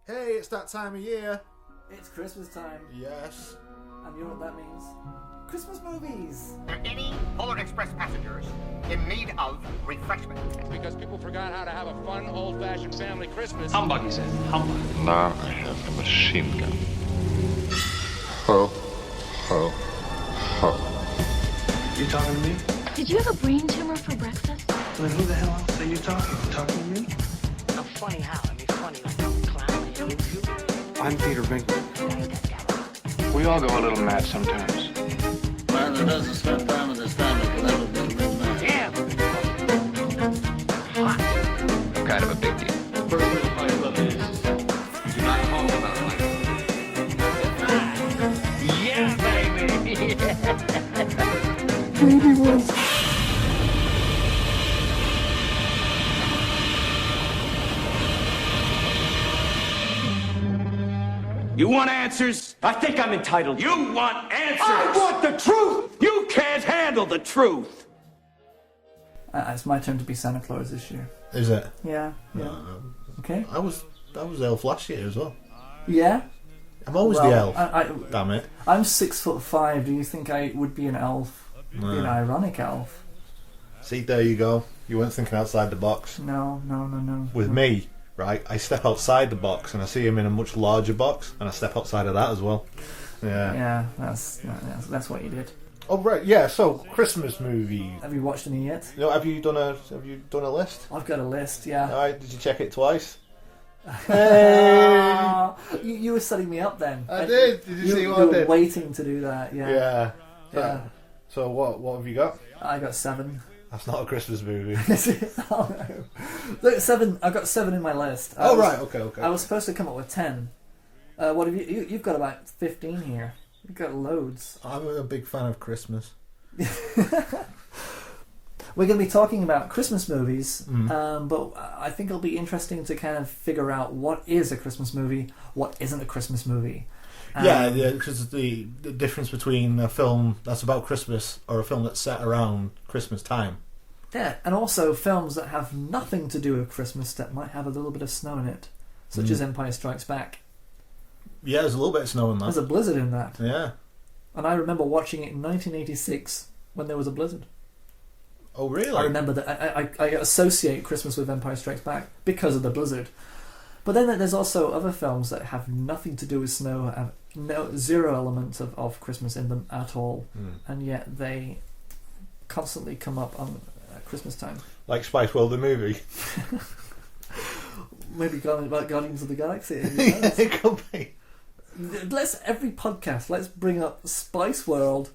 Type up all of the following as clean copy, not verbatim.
Hey, it's that time of year. It's Christmas time. Yes. And you know what that means? Christmas movies! Are any Polar Express passengers in need of refreshment? Because people forgot how to have a fun, old-fashioned family Christmas. Humbug, he said. Humbug. Now I have a machine gun. Ho, ho, ho. You talking to me? Did you have a brain tumor for breakfast? Then who the hell else are you talking? You talking to me? I'm funny how? I mean, funny like a clown. I'm Peter Venkman. We all go a little mad sometimes. Man that doesn't spend time with his family can never be a real man. Damn! Hot. I'm kind of a big deal. First way to fight love is do not talk about it like Yeah, baby! You want answers? I think I'm entitled. You want answers? I want the truth! You can't handle the truth! It's my turn to be Santa Claus this year. Is it? Yeah. Okay. I was elf last year as well. Yeah? I'm always the elf. Damn it. I'm 6'5". Do you think I would be an elf? Be an ironic elf? See, there you go. You weren't thinking outside the box. No. With me, right, I step outside the box and I see him in a much larger box and I step outside of that as well. Yeah. Yeah, that's what you did. Oh, right, yeah, so, Christmas movie. Have you watched any yet? Have you done a list? I've got a list, yeah. Alright, did you check it twice? You were setting me up then. I did. Did you see what I You were did? waiting to do that, yeah. Yeah. So what have you got? I got 7. That's not a Christmas movie. Oh no. Look, 7. I got 7 in my list. Right, okay. I was supposed to come up with 10. What have you? You've got about 15 here. You've got loads. I'm a big fan of Christmas. We're going to be talking about Christmas movies, but I think it'll be interesting to kind of figure out what is a Christmas movie, what isn't a Christmas movie. Yeah, because the difference between a film that's about Christmas or a film that's set around Christmas time. Yeah, and also films that have nothing to do with Christmas that might have a little bit of snow in it, such as Empire Strikes Back. Yeah, there's a little bit of snow in that. There's a blizzard in that. Yeah. And I remember watching it in 1986 when there was a blizzard. Oh, really? I remember that. I associate Christmas with Empire Strikes Back because of the blizzard. But then there's also other films that have nothing to do with snow, have zero elements of Christmas in them at all, and yet they constantly come up on Christmas time. Like Spice World, the movie. Maybe Guardians of the Galaxy. Yeah, it could be. Every podcast, let's bring up Spice World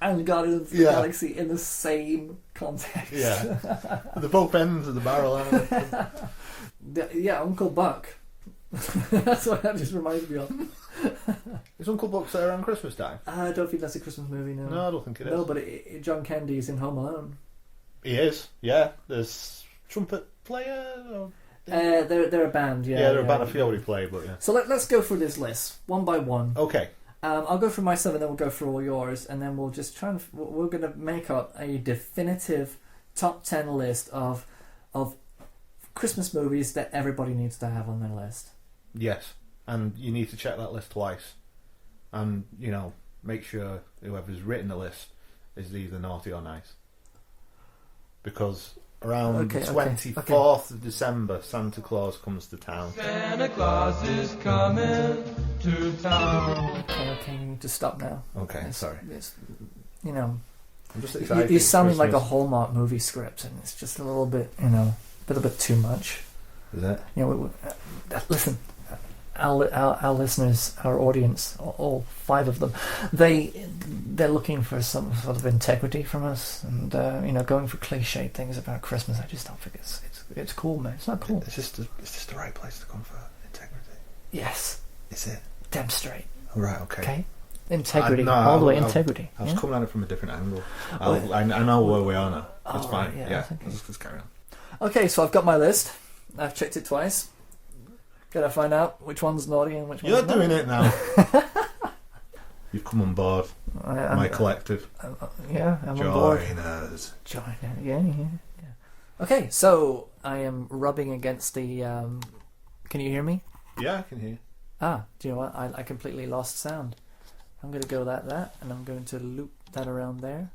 and Guardians of the Galaxy in the same context. Yeah. The both ends of the barrel, aren't they? Yeah, Uncle Buck. That's what that just reminds me of. Is Uncle Buck set around Christmas time? I don't think that's a Christmas movie, no. No, I don't think it is. No, but John Candy's in Home Alone. He is, yeah. There's trumpet player? Or... They're a band, yeah. Yeah, they're a band. I forget what he played, but yeah. So let's go through this list, one by one. Okay. I'll go through my 7, then we'll go through all yours, and then we'll just try and... We're going to make up a definitive top 10 list of Christmas movies that everybody needs to have on their list. Yes, and you need to check that list twice. And, make sure whoever's written the list is either naughty or nice. Because around the 24th of December, Santa Claus comes to town. Santa Claus is coming to town. Okay, you need to stop now. Okay, sorry. I'm just excited. You're sounding like a Hallmark movie script, and it's just a little bit, a little bit too much. Is it? Listen, our listeners, our audience, all 5 of them, they're looking for some sort of integrity from us, and going for cliched things about Christmas. I just don't think it's cool, man. It's not cool. It's just the right place to come for integrity. Yes. Is it? Damn straight. All right. Okay. Integrity, all the way. Integrity. I was coming at it from a different angle. I know where we are now. It's fine. Right, yeah. Let's carry on. Okay, so I've got my list. I've checked it twice. Gotta find out which one's naughty and which one's not. You're doing it now. You've come on board. My collective. I'm on board. Join us. Yeah. Okay, so I am rubbing against the... can you hear me? Yeah, I can hear. Do you know what? I completely lost sound. I'm going to go that, and I'm going to loop that around there.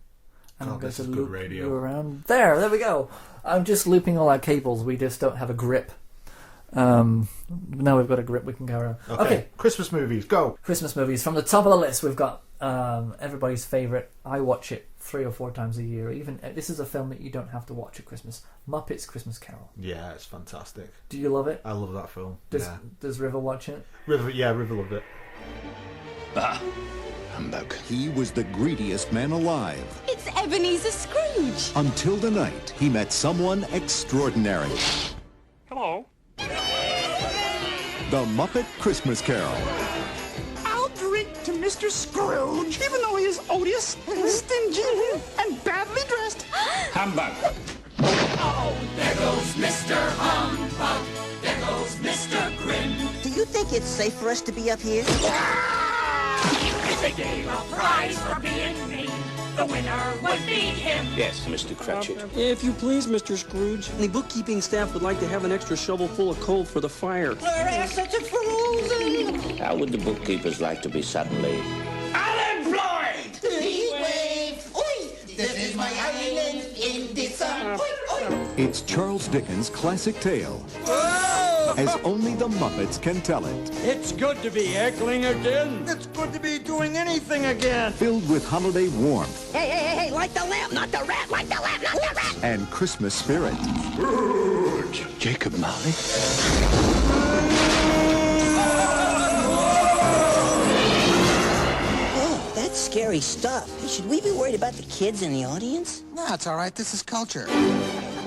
And I'm going to loop you around there. There we go. I'm just looping all our cables. We just don't have a grip. Now we've got a grip, we can go around. Okay. Christmas movies, go. Christmas movies. From the top of the list, we've got everybody's favourite. I watch it 3 or 4 times a year. Even this is a film that you don't have to watch at Christmas. Muppets Christmas Carol. Yeah, it's fantastic. Do you love it? I love that film. Does River watch it? River loved it. Humbug. He was the greediest man alive. It's Ebenezer Scrooge. Until the night he met someone extraordinary. Hello. The Muppet Christmas Carol. I'll drink to Mr. Scrooge, even though he is odious and stingy and badly dressed. Humbug. Oh, there goes Mr. Humbug. There goes Mr. Grin. Do you think it's safe for us to be up here? If they gave a prize for being mean, the winner would be him. Yes, Mr. Cratchit. If you please, Mr. Scrooge, the bookkeeping staff would like to have an extra shovel full of coal for the fire. We're such a fools. How would the bookkeepers like to be suddenly unemployed? The heat wave. Oi! This is my island in the sun. It's Charles Dickens' classic tale. As only the Muppets can tell it. It's good to be heckling again. It's good to be doing anything again. Filled with holiday warmth. Hey, like the lamb, not the rat, like the lamb, not the rat. And Christmas spirit. Jacob Marley? Oh, that's scary stuff. Hey, should we be worried about the kids in the audience? No, it's all right. This is culture.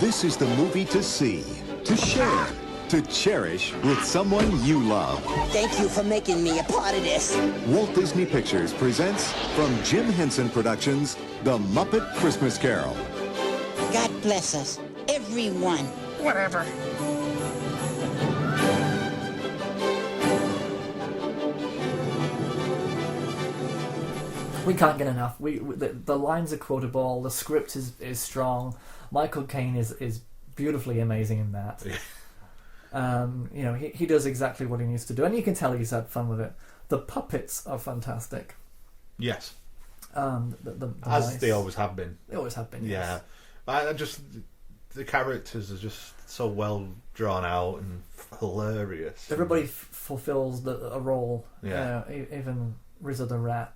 This is the movie to see, to share, to cherish with someone you love. Thank you for making me a part of this. Walt Disney Pictures presents from Jim Henson Productions, The Muppet Christmas Carol. God bless us, everyone. Whatever. We can't get enough. The lines are quotable. The script is strong. Michael Caine is beautifully amazing in that. He does exactly what he needs to do, and you can tell he's had fun with it. The puppets are fantastic. Yes. The As mice. they always have been. They always have been. Yeah. Yes. The characters are just so well drawn out and hilarious. Everybody fulfills a role. Yeah. Even Rizzo the Rat.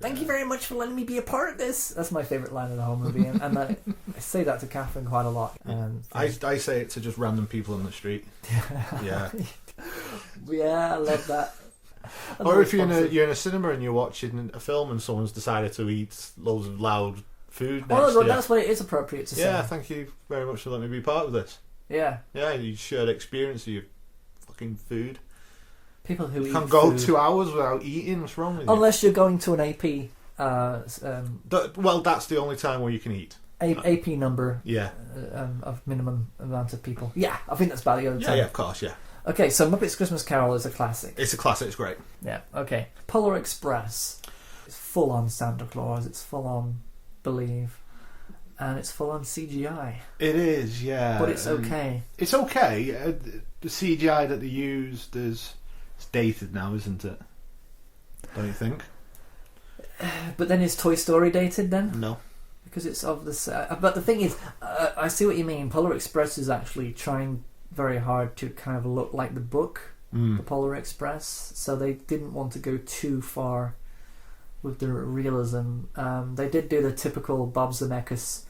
Thank you very much for letting me be a part of this. That's my favourite line of the whole movie, and I say that to Catherine quite a lot. I say it to just random people on the street. Yeah. Yeah, I love that. Or if you're in a cinema and you're watching a film and someone's decided to eat loads of loud food next to you. That's what it is appropriate to say. Yeah, thank you very much for letting me be part of this. Yeah. Yeah, you shared experience of your fucking food. People who you can't go 2 hours without eating. What's wrong with you? Unless you're going to an AP. Well, that's the only time where you can eat. AP number. Yeah. Of minimum amount of people. Yeah, I think that's about the other time. Yeah, of course, yeah. Okay, so Muppets Christmas Carol is a classic. It's a classic. It's great. Yeah. Okay. Polar Express. It's full on Santa Claus. It's full on Believe. And it's full on CGI. It is, yeah. But it's okay. It's okay. The CGI that they used is dated now, isn't it? Don't you think? But then is Toy Story dated then? No. Because it's of the... but the thing is, I see what you mean. Polar Express is actually trying very hard to kind of look like the book, the Polar Express. So they didn't want to go too far with the realism. They did do the typical Bob Zemeckis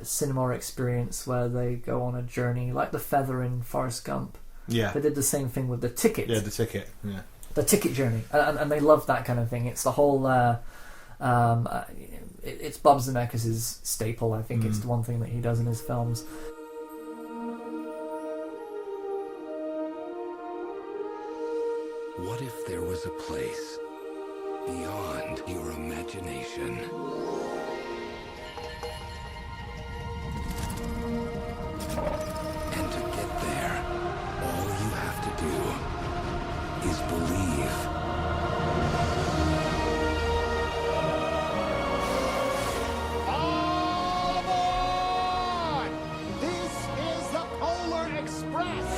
cinema experience where they go on a journey, like the feather in Forrest Gump. Yeah. They did the same thing with the ticket. Yeah, the ticket. Yeah. The ticket journey, and they love that kind of thing. It's the whole. It's Bob Zemeckis' staple. I think it's the one thing that he does in his films. What if there was a place beyond your imagination? And to get there, all you have to do is believe. All aboard! This is the Polar Express!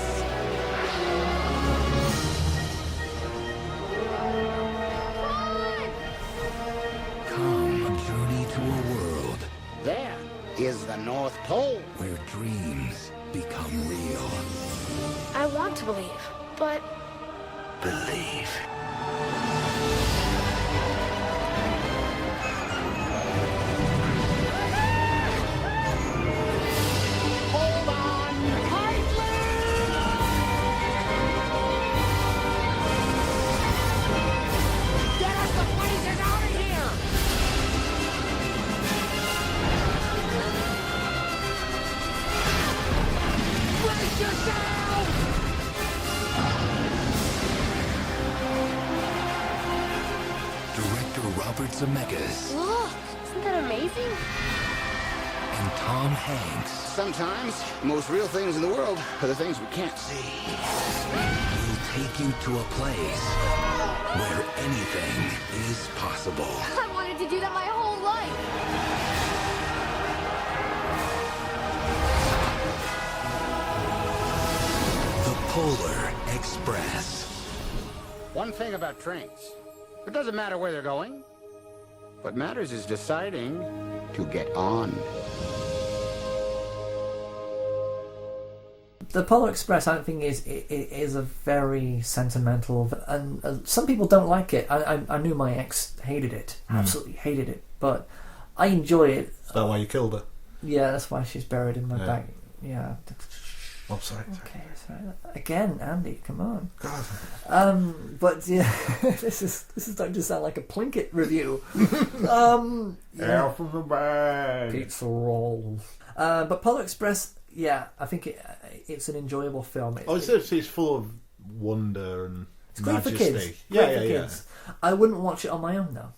North Pole. Where dreams become real. I want to believe, but... Believe. Hold on tightly! Get us the places out of here! Brace yourself! Director Robert Zemeckis Look, isn't that amazing? and Tom Hanks Sometimes, the most real things in the world are the things we can't see. will take you to a place where anything is possible. I wanted to do that my whole life. The Polar Express. One thing about trains, it doesn't matter where they're going. What matters is deciding to get on. The Polar Express, I think, is a very sentimental, and some people don't like it. I knew my ex hated it, absolutely hated it, but I enjoy it. Is that why you killed her? Yeah, that's why she's buried in my back. Yeah. Oh, sorry. Okay, sorry. Again, Andy, come on. God. But yeah, this is starting to sound like a Plinkett review. Air from the bag. Pizza rolls. But Polar Express. Yeah, I think it's an enjoyable film. It's full of wonder and it's great majesty. for kids. Great for kids. I wouldn't watch it on my own though.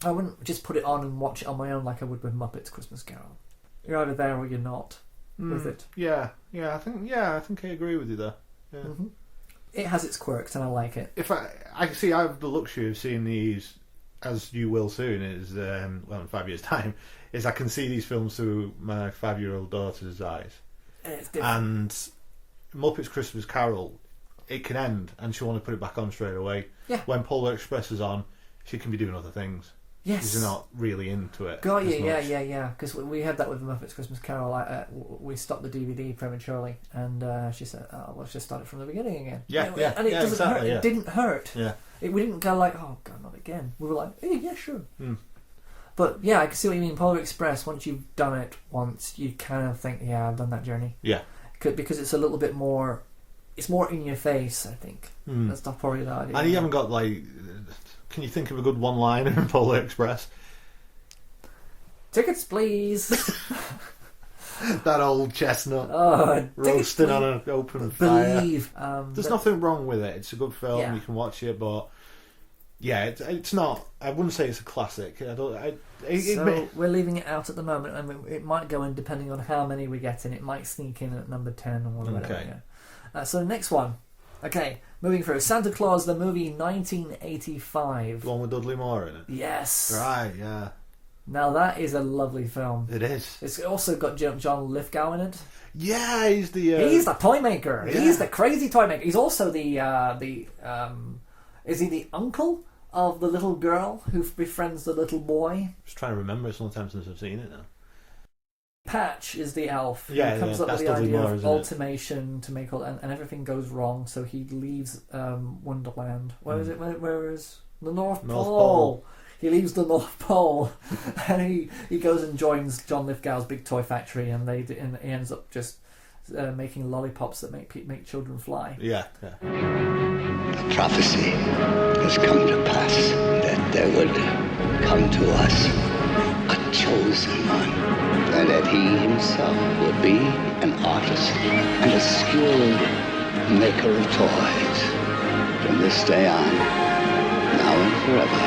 I wouldn't just put it on and watch it on my own like I would with Muppets Christmas Carol. You're either there or you're not with it. Yeah, I think I agree with you there. Yeah. Mm-hmm. It has its quirks and I like it. If I have the luxury of seeing these, as you will soon, is in 5 years' time, is I can see these films through my 5-year-old daughter's eyes. And Muppets Christmas Carol, it can end and she'll want to put it back on straight away. Yeah. When Polar Express is on, she can be doing other things. Yes. She's not really into it. Got you, yeah. Because we had that with the Muppets Christmas Carol. We stopped the DVD prematurely, and she said, "Oh, let's just start it from the beginning again." Yeah, and it doesn't exactly, hurt. yeah. It didn't hurt. Yeah. We didn't go like, "Oh God, not again." We were like, "Hey, yeah, sure." But yeah, I can see what you mean. Polar Express. Once you've done it once, you kind of think, "Yeah, I've done that journey." Yeah. Because it's a little bit more. It's more in your face, I think. That's probably the idea. And you haven't got like. Can you think of a good one-liner in Polar Express? Tickets, please. That old chestnut roasting on an open fire. There's but, nothing wrong with it. It's a good film. Yeah. You can watch it, but yeah, it's not. I wouldn't say it's a classic. We're leaving it out at the moment. I mean, it might go in depending on how many we get in. It might sneak in at number 10 or whatever. Okay. Yeah. So the next one. Okay, moving through. Santa Claus, the movie, 1985. The one with Dudley Moore in it. Yes. Right. Yeah. Now that is a lovely film. It is. It's also got John Lithgow in it. Yeah, he's the toy maker. Yeah. He's the crazy toy maker. He's also is he the uncle of the little girl who befriends the little boy? Just trying to remember. It's a long time since I've seen it now. Patch is the elf who Yeah, comes up with the Dudley idea Moore, of isn't it? ultimation to make and everything goes wrong, so he leaves Wonderland. Where is it? Where is the North Pole? He leaves the North Pole and he goes and joins John Lithgow's big toy factory, and he ends up just making lollipops that make children fly. Yeah. The prophecy has come to pass that there would come to us a chosen one, and that he himself would be an artist and a skilled maker of toys. From this day on, now and forever,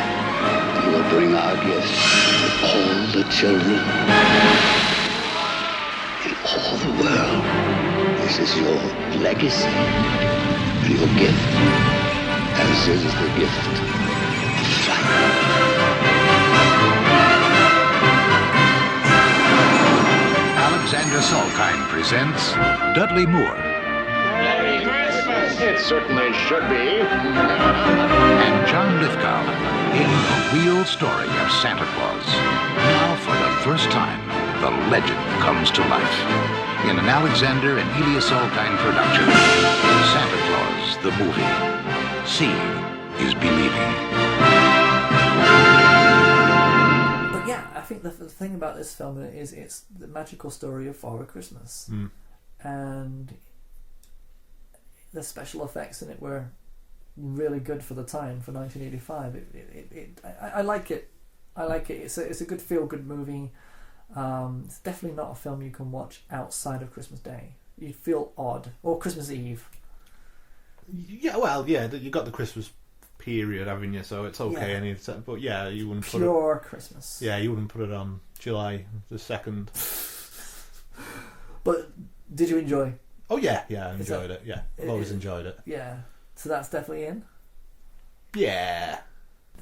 he will bring our gifts to all the children in all the world. This is your legacy and your gift, as is the gift of flight. Alexander Salkind presents Dudley Moore. Merry Christmas! It certainly should be. And John Lithgow in A Real Story of Santa Claus. Now for the first time. the legend comes to life. In an Alexander and Elia Solkine production, Santa Claus, the movie. Seeing is believing. But yeah, I think the thing about this film is it's the magical story of Father Christmas. And the special effects in it were really good for the time, for 1985. I like it. I like it. It's a good feel-good movie. It's definitely not a film you can watch outside of Christmas Day. You'd feel odd. Or Christmas Eve. Yeah, well, yeah, you got the Christmas period, haven't you? So it's okay. Yeah. But yeah, you wouldn't put Pure Christmas. Yeah, you wouldn't put it on July the 2nd. But did you enjoy? Oh yeah, I enjoyed it. Yeah, I've always enjoyed it. Yeah, so that's definitely in. Yeah.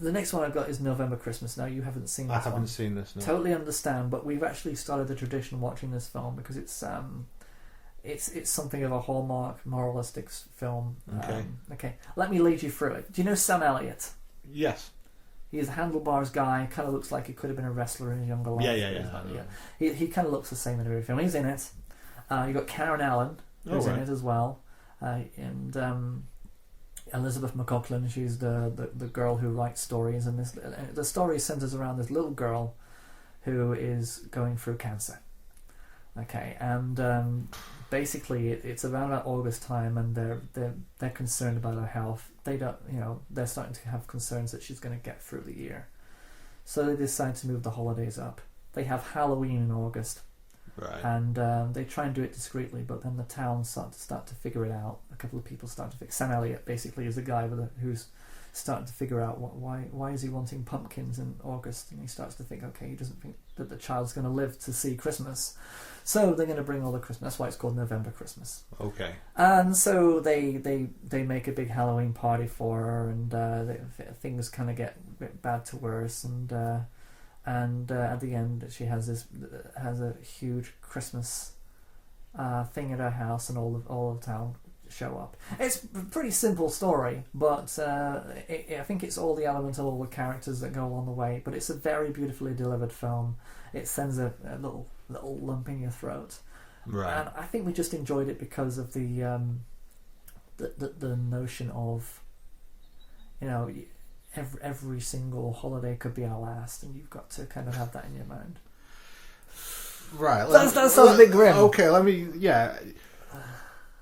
The next one I've got is November Christmas. Now you haven't seen this. I haven't seen this. No. Totally understand, but we've actually started the tradition of watching this film because it's something of a Hallmark moralistic film. Okay. Let me lead you through it. Do you know Sam Elliott? Yes. He's a handlebars guy. Kind of looks like he could have been a wrestler in his younger life. Yeah. He kind of looks the same in every film. He's in it. You got Karen Allen, who's in it as well, and Elizabeth McLaughlin. She's the girl who writes stories, and the story centers around this little girl who is going through cancer. Okay, and basically it's around about August time, and they're concerned about her health. They don't, they're starting to have concerns that she's going to get through the year, so they decide to move the holidays up. They have Halloween in August. Right. And they try and do it discreetly, but then the town start to figure it out. A couple of people start to figure. Sam Elliott basically is the guy who's starting to figure out why is he wanting pumpkins in August, and he starts to think, okay, he doesn't think that the child's going to live to see Christmas, so they're going to bring all the Christmas. That's why it's called November Christmas. Okay. And so they make a big Halloween party for her, and things kind of get a bit bad to worse, and at the end she has a huge Christmas thing at her house, and all of town show up. It's a pretty simple story, but I think it's all the elements of all the characters that go along the way. But it's a very beautifully delivered film. It sends a little lump in your throat, right? And I think we just enjoyed it because of the notion of, every single holiday could be our last, and you've got to kind of have that in your mind. Right. That sounds a bit grim. Okay,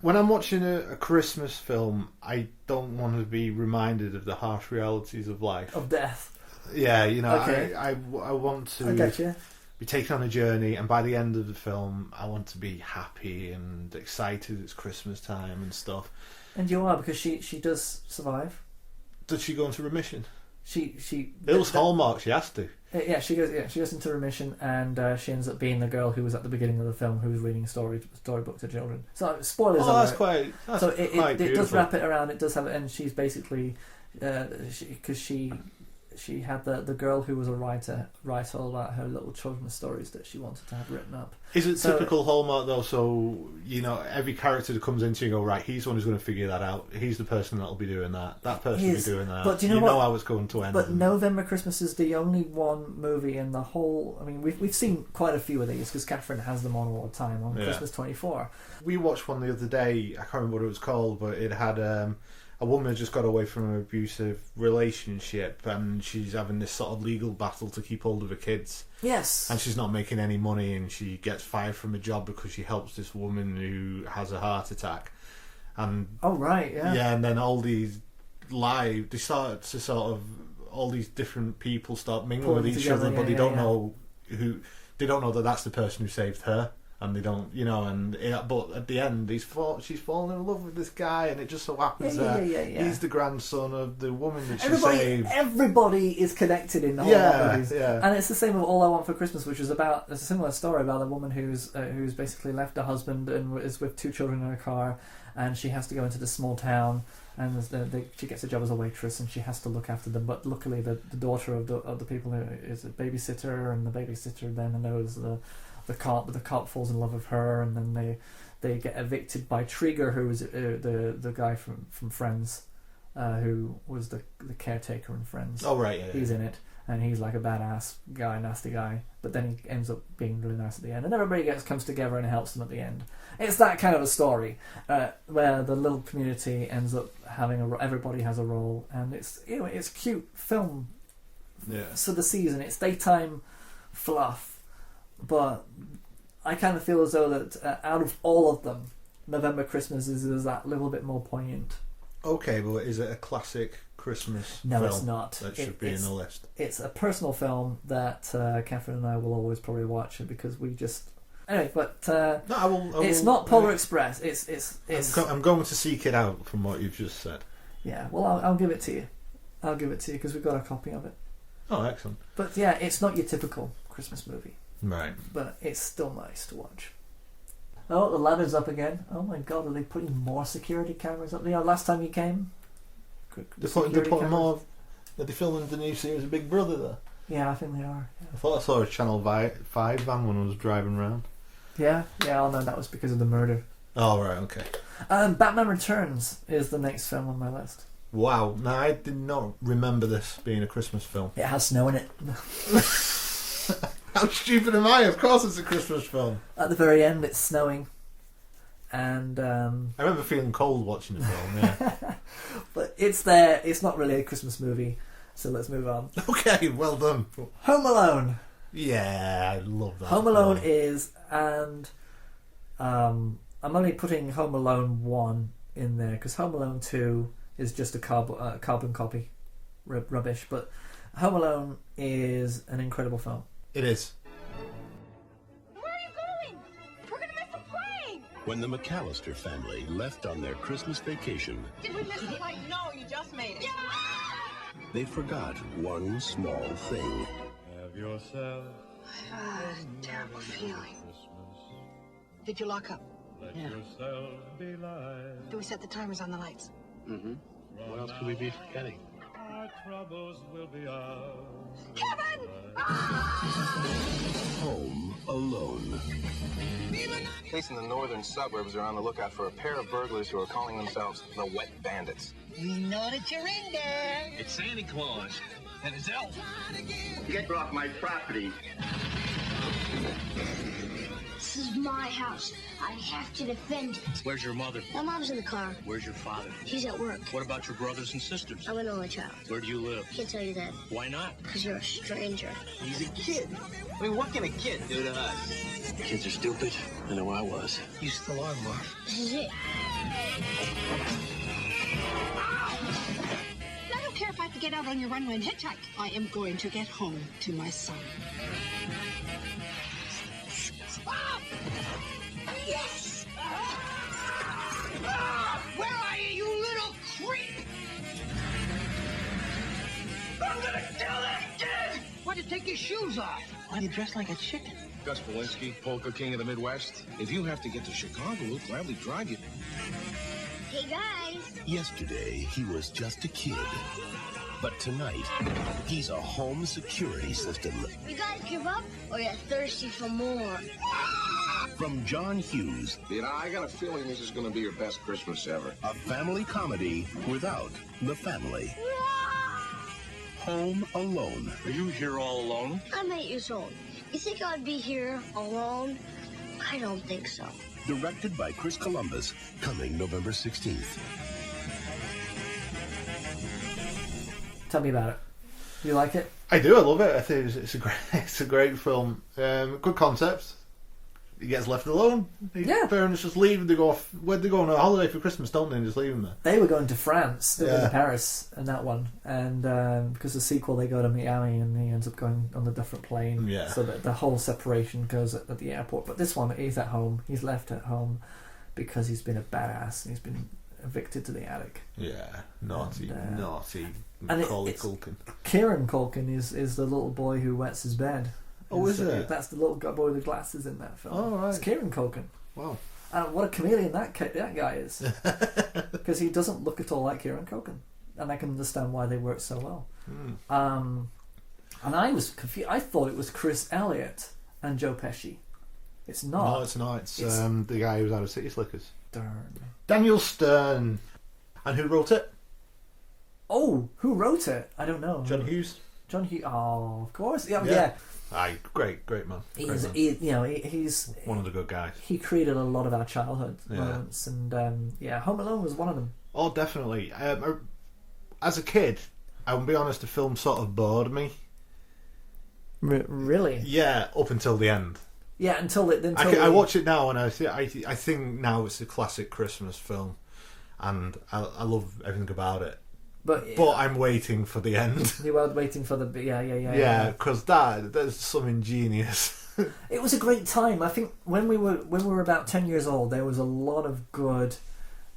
when I'm watching a Christmas film, I don't want to be reminded of the harsh realities of life. Of death. Yeah, Okay. I want to I get you. Be taken on a journey, and by the end of the film, I want to be happy and excited. It's Christmas time and stuff. And you are, because she does survive. Does she go into remission? It was Hallmark. She has to. Yeah, she goes into remission, and she ends up being the girl who was at the beginning of the film, who was reading a storybook to children. So spoilers. That's quite. That's so it does wrap it around. It does have, and she's basically because she had the girl who was a writer write all about her little children's stories that she wanted to have written up. Is it typical Hallmark though? So every character that comes into you go, right, he's the one who's going to figure that out. He's the person that'll be doing that. That person will be doing that. But you know how it's going to end. But November Christmas is the only one movie in the whole. I mean, we've seen quite a few of these because Catherine has them on all the time on Christmas 24. We watched one the other day. I can't remember what it was called, but it had a woman just got away from an abusive relationship, and she's having this sort of legal battle to keep hold of her kids. Yes. And she's not making any money, and she gets fired from a job because she helps this woman who has a heart attack. And yeah, and then all these they start to sort of, all these different people start mingling with each other, but they don't know that that's the person who saved her. And they don't, but at the end, she's fallen in love with this guy, and it just so happens that he's the grandson of the woman that she saved. Everybody is connected in the whole movies. Yeah. And it's the same with All I Want for Christmas, which is about a similar story about a woman who's basically left her husband and is with 2 children in a car, and she has to go into this small town, and she gets a job as a waitress, and she has to look after them. But luckily, the daughter of the people who is a babysitter, and the babysitter then knows the cop falls in love with her, and then they get evicted by Trigger, who was the guy from Friends, who was the caretaker in Friends. Oh right, yeah. He's in it, and he's like a badass guy, nasty guy, but then he ends up being really nice at the end, and everybody comes together and helps them at the end. It's that kind of a story where the little community ends up having everybody has a role, and it's it's cute film. Yeah. So the season, it's daytime fluff, but I kind of feel as though that out of all of them, November Christmas is that little bit more poignant. Okay, but is it a classic Christmas film? No, it's not. That should be in the list. It's a personal film that Catherine and I will always probably watch because we just... Anyway, but it's not Polar Express. It's. I'm going to seek it out from what you've just said. Yeah, well, I'll give it to you. I'll give it to you because we've got a copy of it. Oh, excellent. But yeah, it's not your typical Christmas movie. Right. But it's still nice to watch. Oh, the ladder's up again. Oh my God, are they putting more security cameras up? Last time you came, they're putting more. Are they filming the new series of Big Brother there? Yeah, I think they are. Yeah. I thought I saw a Channel 5 van when I was driving around. Yeah. Oh no, that was because of the murder. Oh right, okay. Batman Returns is the next film on my list. Wow, now I did not remember this being a Christmas film. It has snow in it. How stupid am I? Of course it's a Christmas film. At the very end, it's snowing. And I remember feeling cold watching the film, yeah. But it's there. It's not really a Christmas movie, so let's move on. Okay, well done. Home Alone. Yeah, I love that. Home Alone is, and I'm only putting Home Alone 1 in there because Home Alone 2 is just a carbon copy rubbish, but Home Alone is an incredible film. It is. Where are you going? We're going to miss the plane! When the McAllister family left on their Christmas vacation, Did we miss the plane? No, you just made it. Yeah! they forgot one small thing. Have yourself a terrible feeling. Did you lock up? Let yourself be light. Do we set the timers on the lights? Mm-hmm. What else could we be forgetting? Our troubles will be ours. Kevin! Home Alone. Police in the northern suburbs are on the lookout for a pair of burglars who are calling themselves the Wet Bandits. We know that you're in there. It's Santa Claus and his elf. Get off my property. This is my house. I have to defend it. Where's your mother? My mom's in the car. Where's your father? He's at work. What about your brothers and sisters? I'm an only child. Where do you live? Can't tell you that. Why not? Because you're a stranger. He's a kid. I mean, what can a kid do to us? Kids are stupid. I know I was. You still are, Mark. This is it. I don't care if I have to get out on your runway and hitchhike. I am going to get home to my son. Stop! Yes! Where are you, you little creep? I'm gonna kill that kid! Why'd you take your shoes off? Why do you dress like a chicken? Gus Polinski, polka king of the Midwest. If you have to get to Chicago, we'll gladly drive you. Hey, guys. Yesterday, he was just a kid. But tonight, he's a home security system. You guys give up or you're thirsty for more? From John Hughes. You know, I got a feeling this is going to be your best Christmas ever. A family comedy without the family. Home Alone. Are you here all alone? I'm 8 years old. You think I'd be here alone? I don't think so. Directed by Chris Columbus, coming November 16th. Tell me about it. Do you like it? I do. I love it. I think it's a great film. Good concept. He gets left alone. His parents just leave. They go off. Where'd they go on a holiday for Christmas? Don't they? And just leave him there. They were going to France. They were going to Paris in that one, and because the sequel they go to Miami, and he ends up going on a different plane. Yeah. So that the whole separation goes at the airport. But this one, he's at home. He's left at home because he's been a badass and he's been evicted to the attic. Yeah, naughty. And Macaulay Culkin. Kieran Culkin is the little boy who wets his bed. Oh, is it? That's the little boy with the glasses in that film. Oh, right. It's Kieran Culkin. Wow. And what a chameleon that guy is. Because he doesn't look at all like Kieran Culkin. And I can understand why they work so well. And I was confused. I thought it was Chris Elliott and Joe Pesci. It's not. No, it's not. It's the guy who's out of City Slickers. Darn. Daniel Stern. And who wrote it? Oh, who wrote it? I don't know. John Hughes. John Hughes. Oh, of course. Yeah. Aye, great man. He's one of the good guys. He created a lot of our childhood moments, and Home Alone was one of them. Oh, definitely. As a kid, I will be honest, the film sort of bored me. Really? Yeah, up until the end. Yeah, I watch it now, and I think now it's a classic Christmas film, and I love everything about it. But I'm waiting for the end. You were waiting for the yeah, because there's some ingenious. It was a great time. I think when we were about 10 years old, there was a lot of good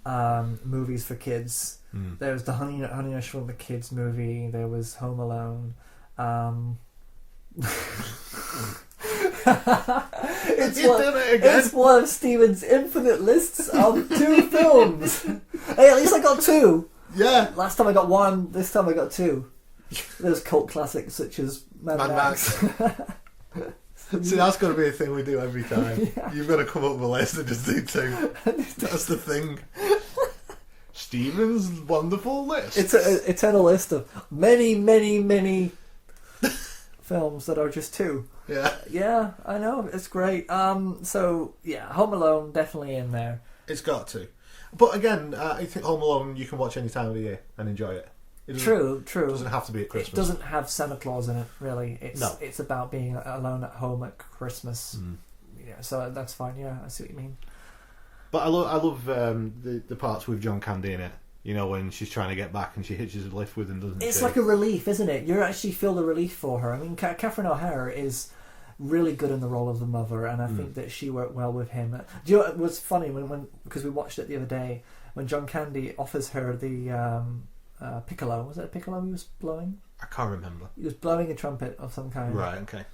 movies for kids. There was the Honey I Shrunk the Kids movie. There was Home Alone. It's one of Steven's infinite lists of 2 films. Hey, at least I got 2. Yeah. Last time I got 1. This time I got 2. There's cult classics such as Mad Max. See, that's got to be a thing we do every time. Yeah. You've got to come up with a list and just do 2. That's the thing. Steven's wonderful list. It's an eternal list of many, many, many films that are just 2. Yeah, I know. It's great. So yeah, Home Alone definitely in there. It's got to. But again, I think Home Alone you can watch any time of the year and enjoy it. True. It doesn't have to be at Christmas. It doesn't have Santa Claus in it, really. It's about being alone at home at Christmas. Yeah, so that's fine. Yeah, I see what you mean. But I love the parts with John Candy in it. You know, when she's trying to get back and she hitches a lift with him, doesn't she? It's like a relief, isn't it? You actually feel the relief for her. I mean, Catherine O'Hara is really good in the role of the mother, and I think that she worked well with him. Do you know what was funny when because we watched it the other day when John Candy offers her the piccolo? Was it a piccolo he was blowing? I can't remember. He was blowing a trumpet of some kind. Right. Okay.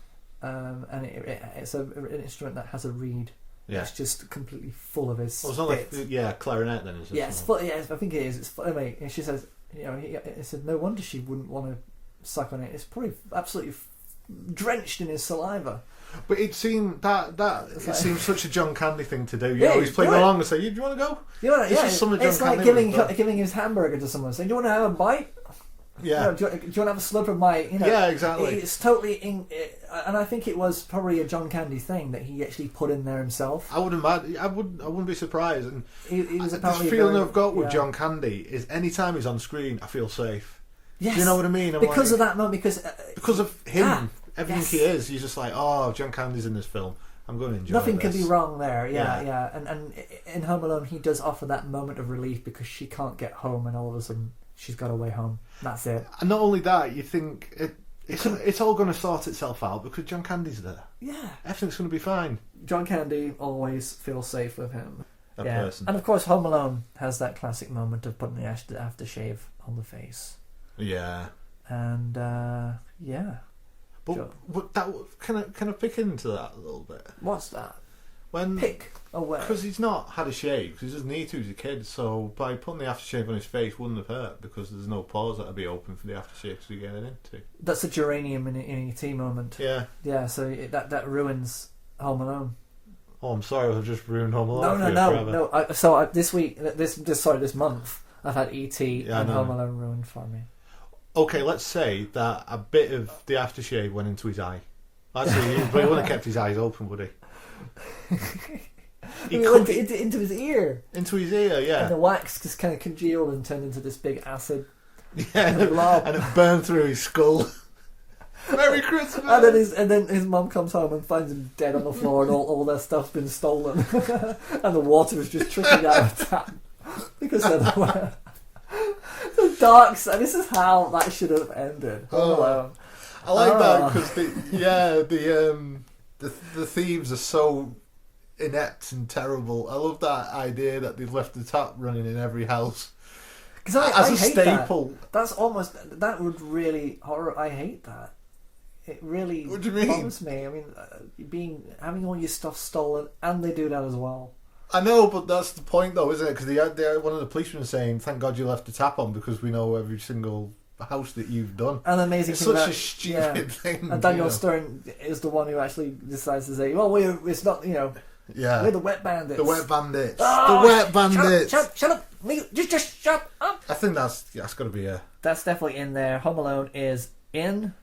And it's an instrument that has a reed. Yeah. It's just completely full of his. Well, it's not like clarinet then, is it? Yeah, it's full, I think it is. It's full, anyway, and she says, it said no wonder she wouldn't want to suck on it. It's probably absolutely drenched in his saliva. But it seemed it seems such a John Candy thing to do. You know, he's playing along and say, "Do you want to go?" It's like giving his hamburger to someone, saying, "Do you want to have a bite?" Yeah. Do you want to have a slurp of my? Yeah, exactly. It's totally and I think it was probably a John Candy thing that he actually put in there himself. I wouldn't be surprised. And he was the feeling I've got with John Candy is anytime he's on screen, I feel safe. Yes. Do you know what I mean? Because of that moment, because of him, everything he is, he's just like, oh, John Candy's in this film. I'm going to enjoy Nothing this. can be wrong there. Yeah. And in Home Alone, he does offer that moment of relief because she can't get home, and all of a sudden she's got a way home. That's it. And not only that, you think it's all going to sort itself out because John Candy's there. Yeah. Everything's going to be fine. John Candy always feels safe with him. That person. And of course, Home Alone has that classic moment of putting the aftershave on the face. Yeah. And yeah. But that can I pick into that a little bit? What's that? Pick away. Because he's not had a shave, because he doesn't need to, he's a kid, so by putting the aftershave on his face wouldn't have hurt, because there's no pores that would be open for the aftershave to get it into. That's a geranium in ET moment. Yeah. Yeah, so that ruins Home Alone. Oh, I'm sorry, I've just ruined Home Alone. No. This month, I've had ET and Home Alone ruined for me. Okay, let's say that a bit of the aftershave went into his eye. Actually, he wouldn't have kept his eyes open, would he? He went into his ear. Into his ear, yeah. And the wax just kind of congealed and turned into this big acid. Yeah, and it burned through his skull. Merry Christmas! And then his mum comes home and finds him dead on the floor, and all their stuff's been stolen, and the water is just trickling out of the tap because of the dark side. This is how that should have ended. Home Alone. I like that because the thieves are so inept and terrible. I love that idea that they've left the tap running in every house. Because I hate staple. That would really I hate that. It really What do you mean? bothers me. I mean, having all your stuff stolen, and they do that as well. I know, but that's the point, though, isn't it? Because one of the policemen saying, "Thank God you left the tap on because we know every single house that you've done." And the amazing it's thing such a stupid thing. And Daniel Stern is the one who actually decides to say, "Well, it's not, Yeah. We're the wet bandits. The wet bandits. Oh, the wet bandits. Shut up! Just shut up. I think that's got to be a. That's definitely in there. Home Alone is in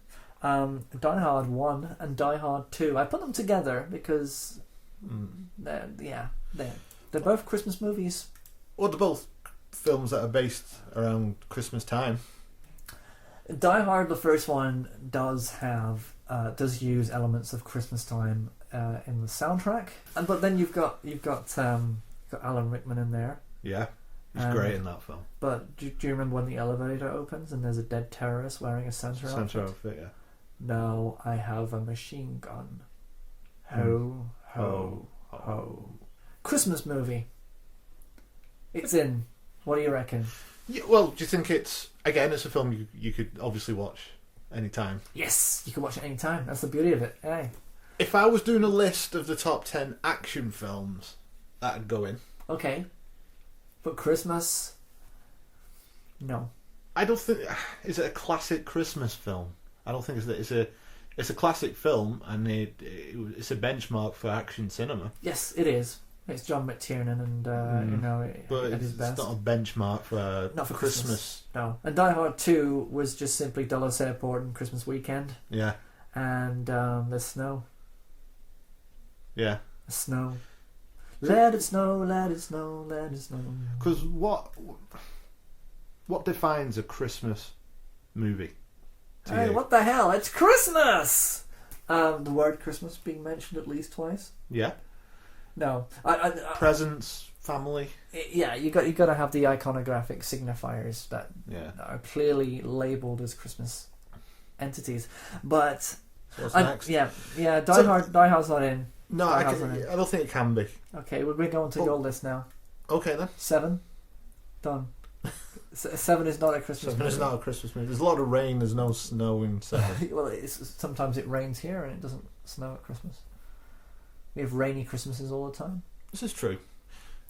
Die Hard 1 and Die Hard 2. I put them together because they're both Christmas movies. Well, they're both films that are based around Christmas time. Die Hard, the first one, does use elements of Christmas time in the soundtrack, but then you've got Alan Rickman in there. Yeah, he's great in that film. But do you remember when the elevator opens and there's a dead terrorist wearing a Santa outfit? Yeah. Now I have a machine gun. Ho, ho, ho. Christmas movie. It's in. What do you reckon? Yeah, well, do you think it's a film you could obviously watch anytime? Yes, you can watch it anytime. That's the beauty of it. Hey. If I was doing a list of the top 10 action films, that'd go in. Okay. But Christmas? No. I don't think... Is it a classic Christmas film? I don't think it's a classic film, and it's a benchmark for action cinema. Yes, it is. It's John McTiernan, and but at his best. It's not a benchmark for not for Christmas. No. And Die Hard 2 was just simply Dulles Airport and Christmas weekend. Yeah. And the snow. Yeah. The snow. Let it snow, let it snow, let it snow. Because what defines a Christmas movie? Hey, what the hell? It's Christmas! The word Christmas being mentioned at least twice. Yeah. No. Presents, family. Yeah, you got to have the iconographic signifiers that are clearly labelled as Christmas entities. But So what's next? Die Hard's not in. No, I don't think it can be. Okay, we're going to your list now. Okay then. 7. Done. 7 is not a Christmas movie. 7 is not a Christmas movie. There's a lot of rain. There's no snow in 7. Well, sometimes it rains here and it doesn't snow at Christmas. We have rainy Christmases all the time. This is true.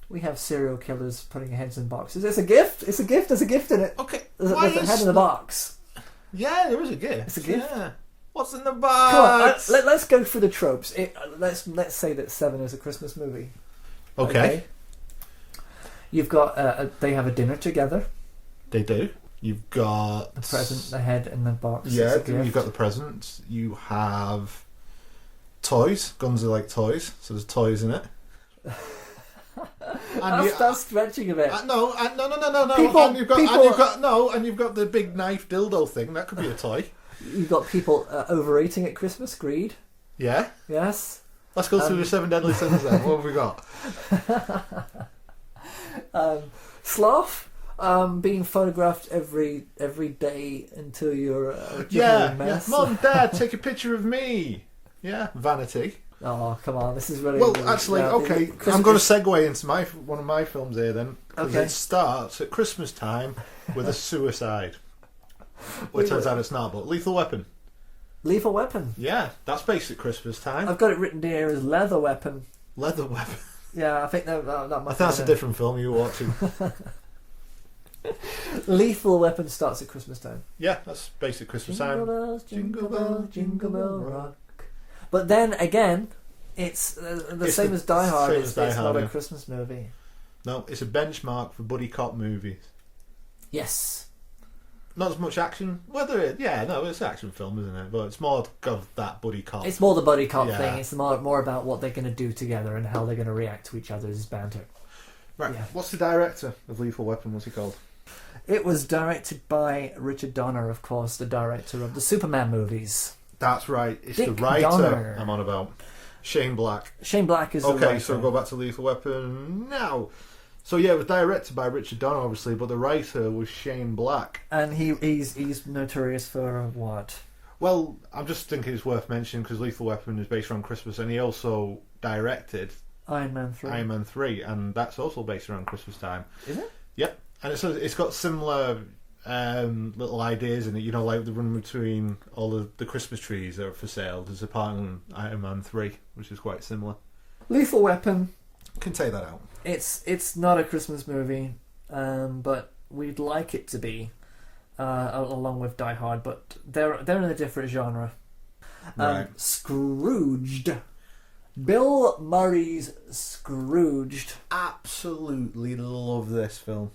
We have serial killers putting heads in boxes. It's a gift. It's a gift. There's a gift in it. Okay. There's a head in the box. Yeah, there is a gift. It's a gift. Yeah. What's in the box? Come on, let's go through the tropes. Let's say that 7 is a Christmas movie. Okay. You've got they have a dinner together. They do. You've got the present, the head in the box. Yeah, you've got the present. You have toys. Guns are like toys, so there's toys in it. That's stretching a bit. No. People, and you've got the big knife dildo thing. That could be a toy. You've got people overeating at Christmas. Greed. Yeah. Yes. Let's go through the 7 deadly sins then. What have we got? Sloth. Being photographed every day until you're a mess. Mom, Dad, take a picture of me. Yeah, vanity. Oh, come on, this is really... Well, actually, okay, I'm going to segue into one of my films here then, because it starts at Christmas time with a suicide. Well, it turns out it's not, but Lethal Weapon. Lethal Weapon? Yeah, that's based at Christmas time. I've got it written here as Leather Weapon. Leather Weapon? Yeah, I think that must I think that's a different film you were watching. Lethal Weapon starts at Christmas time. Yeah, that's based at Christmas time. Jingle bells, jingle bell rock. But then again, it's the same as Die Hard. It's not a Christmas movie. No, it's a benchmark for buddy cop movies. Yes. Not as much action. It's an action film, isn't it? But it's more of that buddy cop. It's more the buddy cop thing. It's more about what they're going to do together and how they're going to react to each other's banter. Right. Yeah. What's the director of Lethal Weapon? What's he called? It was directed by Richard Donner, of course, the director of the Superman movies. That's right. It's Dick the writer Donner. I'm on about. Shane Black. Shane Black is the writer. Okay, so we'll go back to Lethal Weapon now. So yeah, it was directed by Richard Donner, obviously, but the writer was Shane Black. And he's notorious for what? Well, I'm just thinking it's worth mentioning because Lethal Weapon is based around Christmas, and he also directed Iron Man 3, and that's also based around Christmas time. Is it? Yep, and it's got similar little ideas in it. You know, like the run between all the Christmas trees that are for sale. There's a part in Iron Man 3, which is quite similar. Lethal Weapon. Can take that out. It's not a Christmas movie, but we'd like it to be, along with Die Hard. But they're in a different genre. Right. Scrooged. Bill Murray's Scrooged. Absolutely love this film.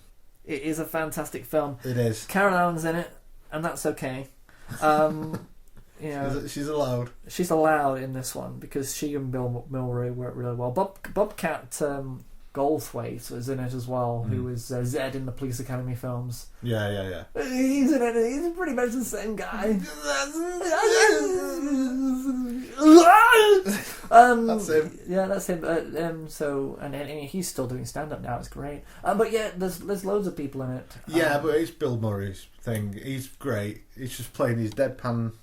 It is a fantastic film. It is. Karen Allen's in it, and that's okay. she's allowed. She's allowed in this one because she and Bill Murray work really well. Bobcat Goldthwait was in it as well, who was Zed in the Police Academy films. Yeah. He's in it. He's pretty much the same guy. That's him. Yeah, that's him. So and he's still doing stand up now. It's great. But yeah, there's loads of people in it. Yeah, but it's Bill Murray's thing. He's great. He's just playing his deadpan.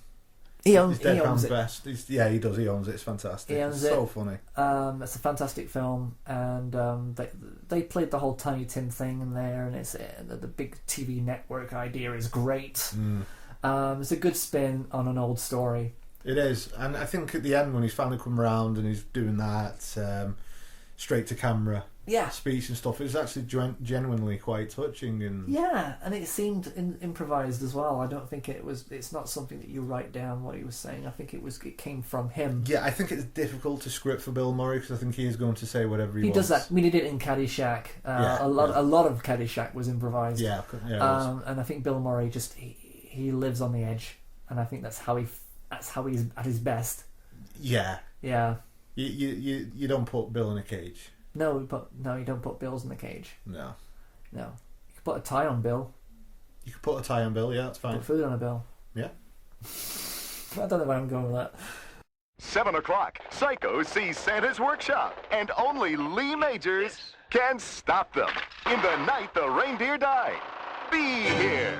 He owns deadpan it. best. Yeah, he does. He owns it. It's fantastic. It's so funny. It's a fantastic film, and they played the whole Tiny Tim thing in there, and it's the big TV network idea is great. It's a good spin on an old story. It is, and I think at the end when he's finally come around and he's doing that straight to camera speech and stuff, it's actually genuinely quite touching. And it seemed improvised as well. I don't think it's not something that you write down what he was saying. I think it came from him. Yeah, I think it's difficult to script for Bill Murray because I think he is going to say whatever he wants. Does that. I mean, he did it in Caddyshack. A lot of Caddyshack was improvised. Yeah, it was. And I think Bill Murray just he lives on the edge, and I think that's how he's at his best. Yeah. You don't put Bill in a cage. No, you don't put Bills in the cage. No. You can put a tie on Bill. You can put a tie on Bill, yeah, that's fine. Put food on a Bill. Yeah. I don't know where I'm going with that. 7 o'clock, Psycho sees Santa's workshop, and only Lee Majors can stop them. In the night the reindeer died. Be here.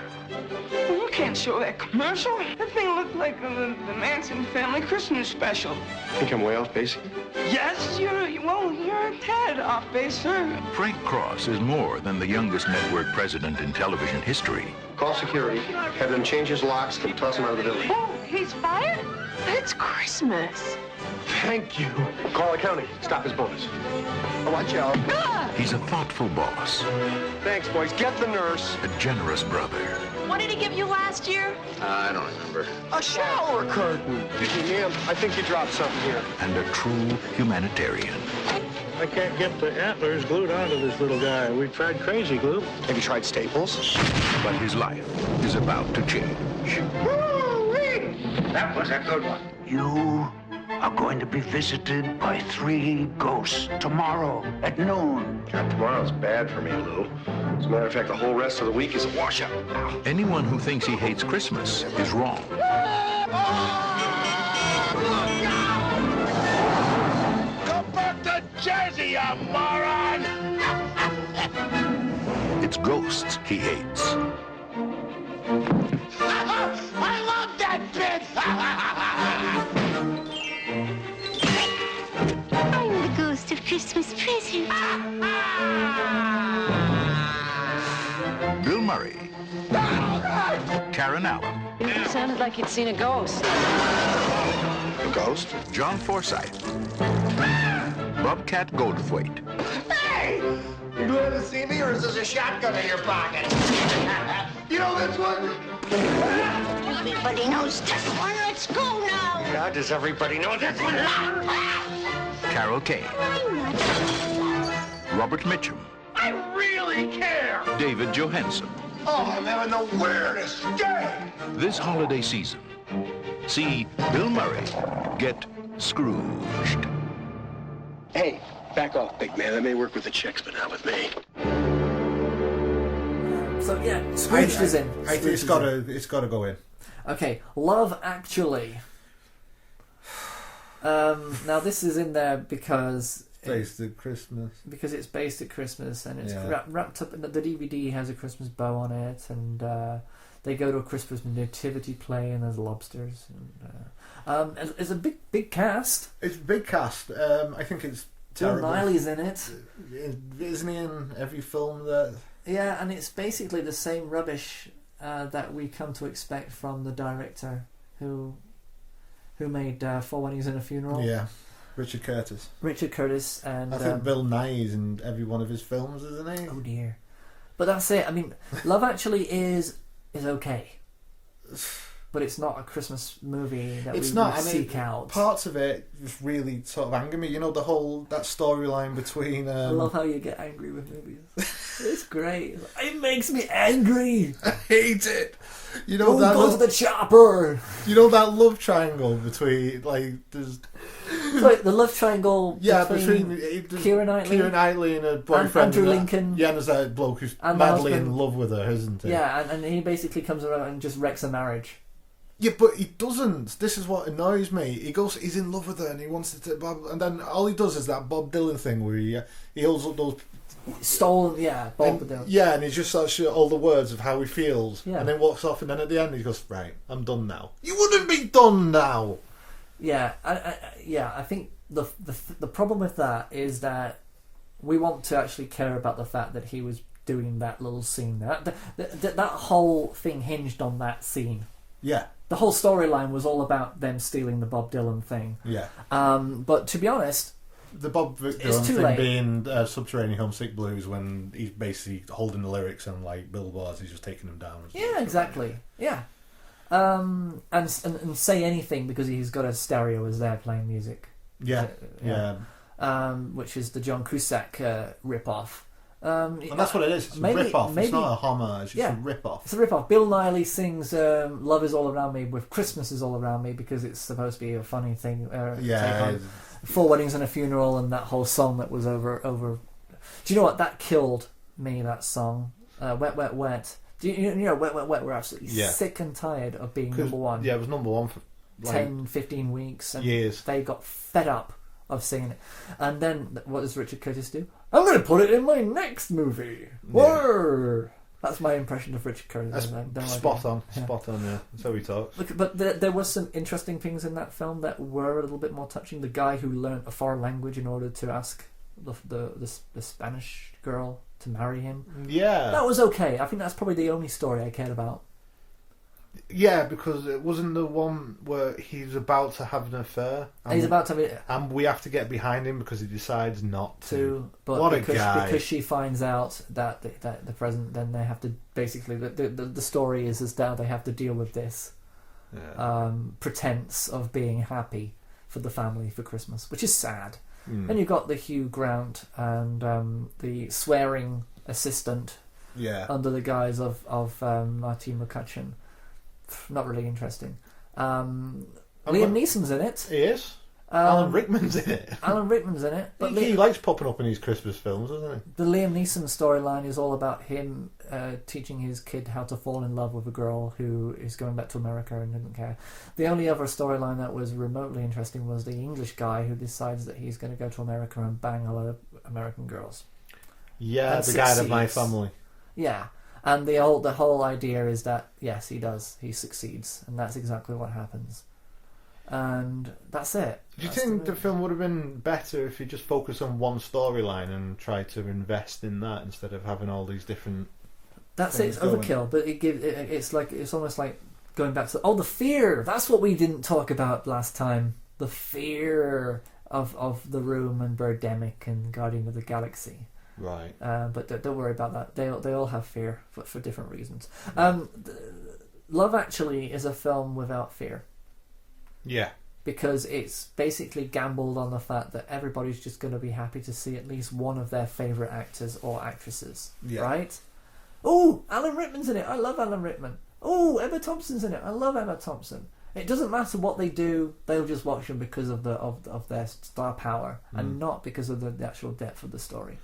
Well, you can't show that commercial. That thing looked like the Manson family Christmas special. Think I'm way off base? Yes, you're a tad off base, sir. Frank Cross is more than the youngest network president in television history. Call security. Have them change his locks and toss him out of the building. Oh, he's fired? It's Christmas. Thank you. Call accounting. Stop his bonus. Oh, watch out. He's a thoughtful boss. Thanks, boys. Get the nurse. A generous brother. What did he give you last year? I don't remember. A shower curtain. Excuse me, ma'am. I think you dropped something here. And a true humanitarian. I can't get the antlers glued onto this little guy. We tried crazy glue. Have you tried Staples? But his life is about to change. Woo-wee! That was a good one. You are going to be visited by 3 ghosts tomorrow at noon. God, tomorrow's bad for me, Lou. As a matter of fact, the whole rest of the week is a washout. Anyone who thinks he hates Christmas is wrong. Go back to Jersey, you moron! It's ghosts he hates. I love that bit! I'm the ghost of Christmas present. Bill Murray. Karen Allen. You sounded like you'd seen a ghost. A ghost? John Forsythe. Bobcat Goldthwait. Hey! You glad to see me, or is this a shotgun in your pocket? You know this one? Everybody knows this one. Let's go now. How does everybody know this one? Carol Kane. Robert Mitchum. I really care! David Johansen. Oh, I'm having the weirdest day! This holiday season, see Bill Murray get Scrooged. Hey, back off, big man. That may work with the chicks, but not with me. So yeah, Scrooged is in. It's got to go in. Okay, Love Actually. Now this is in there because based at Christmas. Because it's based at Christmas and it's wrapped up. The DVD has a Christmas bow on it, and they go to a Christmas nativity play, and there's lobsters. And it's a big cast. It's a big cast. I think it's Bill Nighy's in it. Isn't he in every film that? Yeah, and it's basically the same rubbish that we come to expect from the director who made For Weddings and a Funeral. Yeah, Richard Curtis. And I think Bill Nighy's in every one of his films, isn't he? Oh dear. But that's it. I mean, Love Actually is okay. But it's not a Christmas movie that we seek out. Parts of it just really sort of anger me. You know, that storyline between... I love how you get angry with movies. It's great. It makes me angry. I hate it. You know that go to the chopper. You know that love triangle between there's. Sorry, the love triangle. Yeah, between Keira Knightley and her boyfriend, Andrew Lincoln. Yeah, and there's that bloke who's and madly in love with her, isn't he? Yeah, and he basically comes around and just wrecks a marriage. Yeah, but he doesn't. This is what annoys me. He's in love with her, and he wants to take Bob, and then all he does is that Bob Dylan thing where he holds up those stolen, Bob Dylan. Yeah, and he just starts all the words of how he feels, yeah. and then walks off, and then at the end he goes, "Right, I'm done now." You wouldn't be done now. Yeah, I think the problem with that is that we want to actually care about the fact that he was doing that little scene. That whole thing hinged on that scene. Yeah. The whole storyline was all about them stealing the Bob Dylan thing. Yeah. But to be honest, the Bob Dylan thing being Subterranean Homesick Blues, when he's basically holding the lyrics on billboards, he's just taking them down. Yeah, exactly. Yeah. And say anything because he's got a stereo as there playing music. Yeah. Which is the John Cusack rip-off. And that's what it is. It's a rip-off. It's not a homage. It's a rip-off. It's a rip-off. Bill Nighy sings "Love Is All Around Me" with "Christmas Is All Around Me" because it's supposed to be a funny thing. Four Weddings and a Funeral and that whole song that was over. Do you know what? That killed me. That song, "Wet, Wet, Wet." Do you know "Wet, Wet, Wet"? We're absolutely sick and tired of being number one. Yeah, it was number one for 10, 15 weeks. And years. They got fed up of singing it. And then what does Richard Curtis do? I'm going to put it in my next movie. Whoa! That's my impression of Richard Curtis. Spot on, yeah. That's how he talks. Look, but there was some interesting things in that film that were a little bit more touching. The guy who learnt a foreign language in order to ask the Spanish girl to marry him. Yeah. That was okay. I think that's probably the only story I cared about. Yeah, because it wasn't the one where he's about to have an affair. He's about to have it, and we have to get behind him because he decides not to. But what a guy! Because she finds out that the present, then they have to basically the story is now they have to deal with this pretense of being happy for the family for Christmas, which is sad. And you've got the Hugh Grant and the swearing assistant, under the guise of Martine McCutcheon. Not really interesting. Liam Neeson's in it. He is. Alan Rickman's in it. But he likes popping up in these Christmas films, doesn't he? The Liam Neeson storyline is all about him teaching his kid how to fall in love with a girl who is going back to America and didn't care. The only other storyline that was remotely interesting was the English guy who decides that he's going to go to America and bang a lot of American girls. Yeah, and the guy that My Family. Yeah. And the whole idea is that, yes, he does. He succeeds. And that's exactly what happens. And that's it. Do you think the film would have been better if you just focused on one storyline and tried to invest in that instead of having all these different... That's it. It's overkill. But it's almost like going back to... the fear! That's what we didn't talk about last time. The fear of The Room and Birdemic and Guardian of the Galaxy. Right. But don't worry about that. They all have fear for different reasons. Love Actually is a film without fear. Yeah. Because it's basically gambled on the fact that everybody's just going to be happy to see at least one of their favourite actors or actresses. Yeah. Right? Oh, Alan Rickman's in it. I love Alan Rickman. Oh, Emma Thompson's in it. I love Emma Thompson. It doesn't matter what they do; they'll just watch them because of their star power and not because of the actual depth of the story.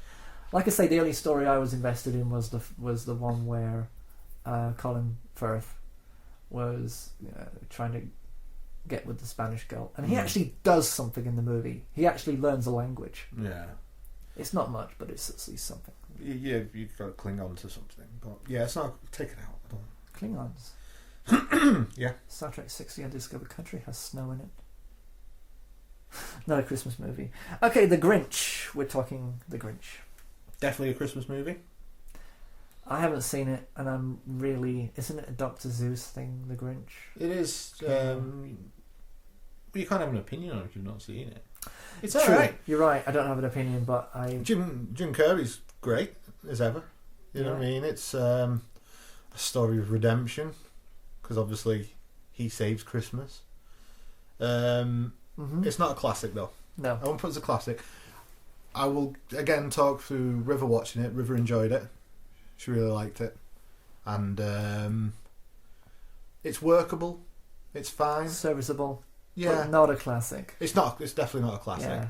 Like I say, the only story I was invested in was the one where Colin Firth was trying to get with the Spanish girl, and he actually does something in the movie. He actually learns a language. Yeah, it's not much, but it's at least something. Yeah, you've got to cling on to something, but yeah, it's not taken out at all. Klingons. Yeah. Star Trek 60 Undiscovered Country has snow in it. Not a Christmas movie. Okay, The Grinch. We're talking The Grinch. Definitely a Christmas movie. I haven't seen it, and I'm really... Isn't it a Dr. Seuss thing, The Grinch? It is. You can't have an opinion on it if you've not seen it. It's true. alright. You're right. I don't have an opinion, but I... Jim Carrey's great, as ever. You know what I mean? It's a story of redemption, because obviously he saves Christmas. It's not a classic, though. No. I won't put it as a classic. I will again talk through River watching it. River enjoyed it. She really liked it, and It's workable. It's fine. Serviceable. Yeah. But not a classic. It's not. It's definitely not a classic. Yeah.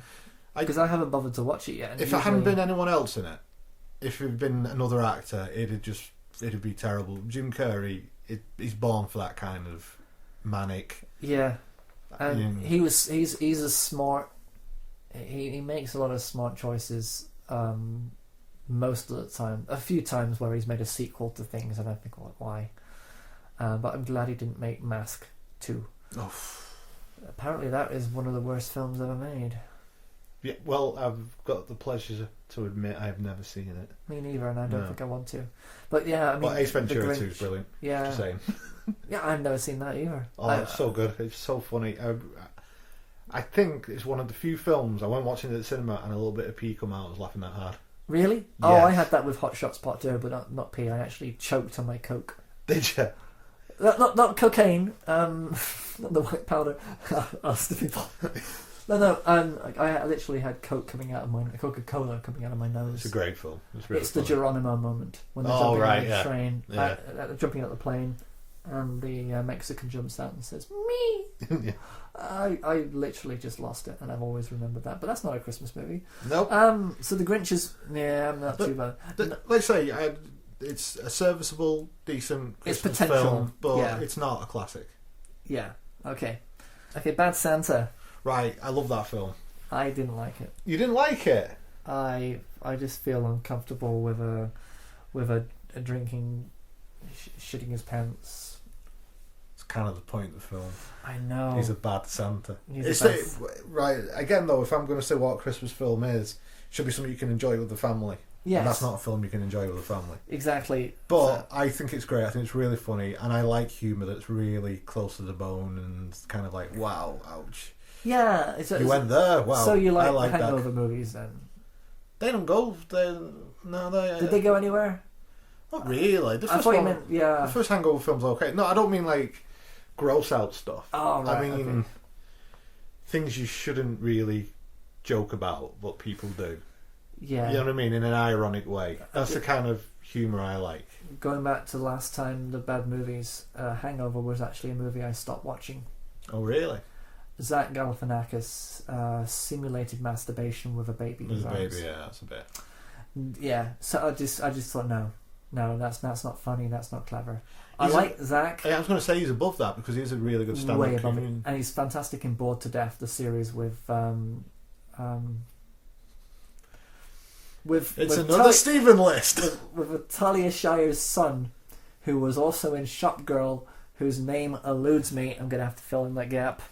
Because I haven't bothered to watch it yet. If it hadn't been anyone else in it, if it had been another actor, it'd be terrible. Jim Carrey, he's born for that kind of manic. Yeah. And he's a smart. He makes a lot of smart choices. Most of the time, a few times where he's made a sequel to things, and I think, why? But I'm glad he didn't make Mask 2. Oh. Apparently, that is one of the worst films ever made. Yeah, well, I've got the pleasure to admit I've never seen it. Me neither, and I don't think I want to. But yeah, I mean, Ace Ventura 2 is brilliant. Yeah, just saying. Yeah, I've never seen that either. Oh, it's so good. It's so funny. I think it's one of the few films I went watching it at the cinema, and a little bit of pee come out. I was laughing that hard. Really? Yes. Oh, I had that with Hot Shots Part 2, but not pee. I actually choked on my Coke. Did you? Not cocaine. Not the white powder. Ask the people. No. I literally had Coca-Cola coming out of my nose. It's a great film. It's the Geronimo moment when they're jumping on the train, jumping out the plane, and the Mexican jumps out and says "me." Yeah. I literally just lost it, and I've always remembered that. But that's not a Christmas movie. Nope. So the Grinch is I'm not too bad. Let's say it's a serviceable, decent Christmas film, but it's not a classic. Yeah. Okay. Bad Santa. Right, I love that film. I didn't like it. You didn't like it? I just feel uncomfortable with a drinking, shitting his pants. It's kind of the point of the film. I know. He's a bad Santa. Right, again though, if I'm going to say what a Christmas film is, it should be something you can enjoy with the family. Yes. And that's not a film you can enjoy with the family. Exactly. But I think it's great. I think it's really funny, and I like humour that's really close to the bone and kind of like, wow, ouch. Yeah, you went there. Wow. So you like Hangover that. movies then? They don't go. Did they go anywhere? Not really. The first I thought you meant, the first Hangover film's okay. No, I don't mean like gross out stuff. Oh right. I mean things you shouldn't really joke about, but people do. Yeah. You know what I mean? In an ironic way. That's the kind of humour I like. Going back to last time, the bad movies, Hangover was actually a movie I stopped watching. Oh really? Zach Galifianakis simulated masturbation with a baby. With a baby, yeah, that's a bit. Yeah, so I just thought no, that's not funny. That's not clever. I like Zach. I was going to say he's above that because he's a really good stand-up way above it, comedian. and he's fantastic in Bored to Death, the series with another Stephen list with Talia Shire's son, who was also in Shop Girl, whose name eludes me. I'm gonna have to fill in that gap.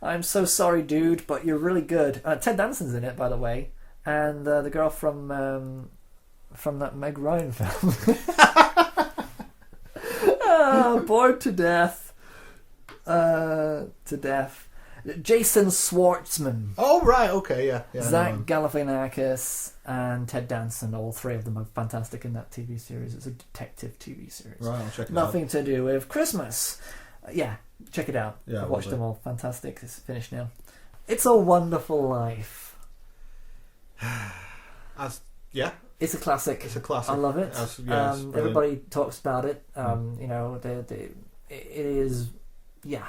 I'm so sorry, dude, but you're really good. Ted Danson's in it, by the way, and the girl from that Meg Ryan film. Bored to Death. Jason Schwartzman. Oh right, okay, yeah. Zach Galifianakis and Ted Danson. All three of them are fantastic in that TV series. It's a detective TV series. Right, I'll check it out. Nothing to do with Christmas. Yeah, check it out. Yeah, I've watched them all. Fantastic. It's finished now. It's a Wonderful Life. It's a classic. It's a classic. I love it. Everybody talks about it. You know, it is. Yeah,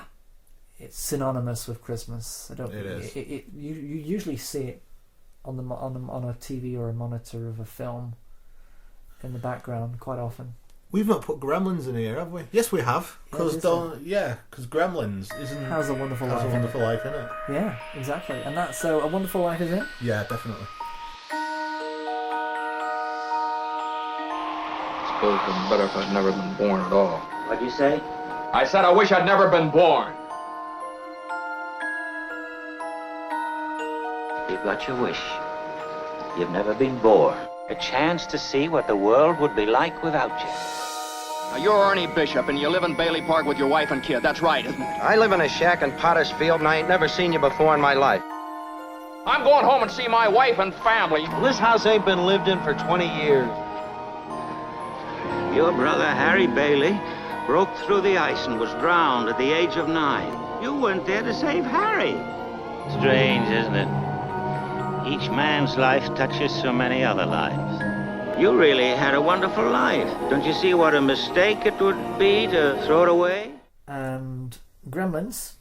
it's synonymous with Christmas. It is. You usually see it on a TV or a monitor of a film in the background quite often. We've not put Gremlins in here, have we? Yes, we have. Because Gremlins isn't. Has a Wonderful Life. Has a Wonderful Life in it. Yeah, exactly. And that's A Wonderful Life is in. Yeah, definitely. I suppose it'd been better if I'd never been born at all. What'd you say? I said I wish I'd never been born. You've got your wish. You've never been born. A chance to see what the world would be like without you. Now, you're Ernie Bishop, and you live in Bailey Park with your wife and kid. That's right, isn't it? I live in a shack in Potter's Field, and I ain't never seen you before in my life. I'm going home and see my wife and family. Well, this house ain't been lived in for 20 years. Your brother, Harry Bailey, broke through the ice and was drowned at the age of 9. You weren't there to save Harry. Strange, isn't it? Each man's life touches so many other lives. You really had a wonderful life. Don't you see what a mistake it would be to throw it away? And Gremlins,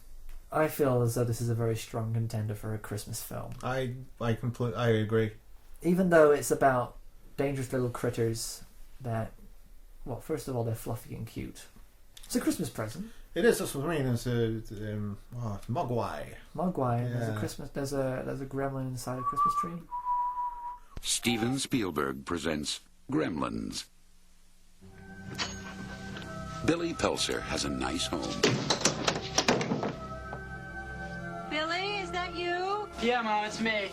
I feel as though this is a very strong contender for a Christmas film. I agree. Even though it's about dangerous little critters that, well, first of all, they're fluffy and cute. It's a Christmas present. It is. That's what I mean. It's a Mogwai. Mogwai. Yeah. There's a gremlin inside a Christmas tree. Steven Spielberg presents Gremlins. Billy Pelser has a nice home. Billy, is that you? Yeah, Mom, it's me.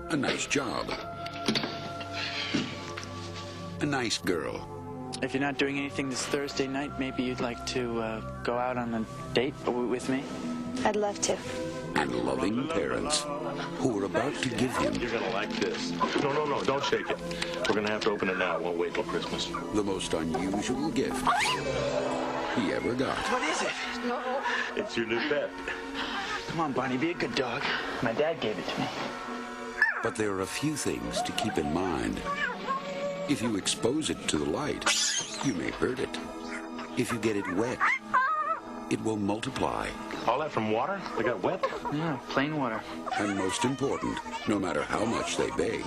A nice job. A nice girl. If you're not doing anything this Thursday night, maybe you'd like to go out on a date with me? I'd love to. And loving parents who are about to give him... You're going to like this. No, don't shake it. We're going to have to open it now. It won't wait till Christmas. the most unusual gift he ever got. What is it? No. It's your new pet. Come on, Barney, be a good dog. My dad gave it to me. But there are a few things to keep in mind. If you expose it to the light, you may hurt it. If you get it wet, it will multiply. All that from water? They got wet? Yeah, plain water. And most important, no matter how much they beg,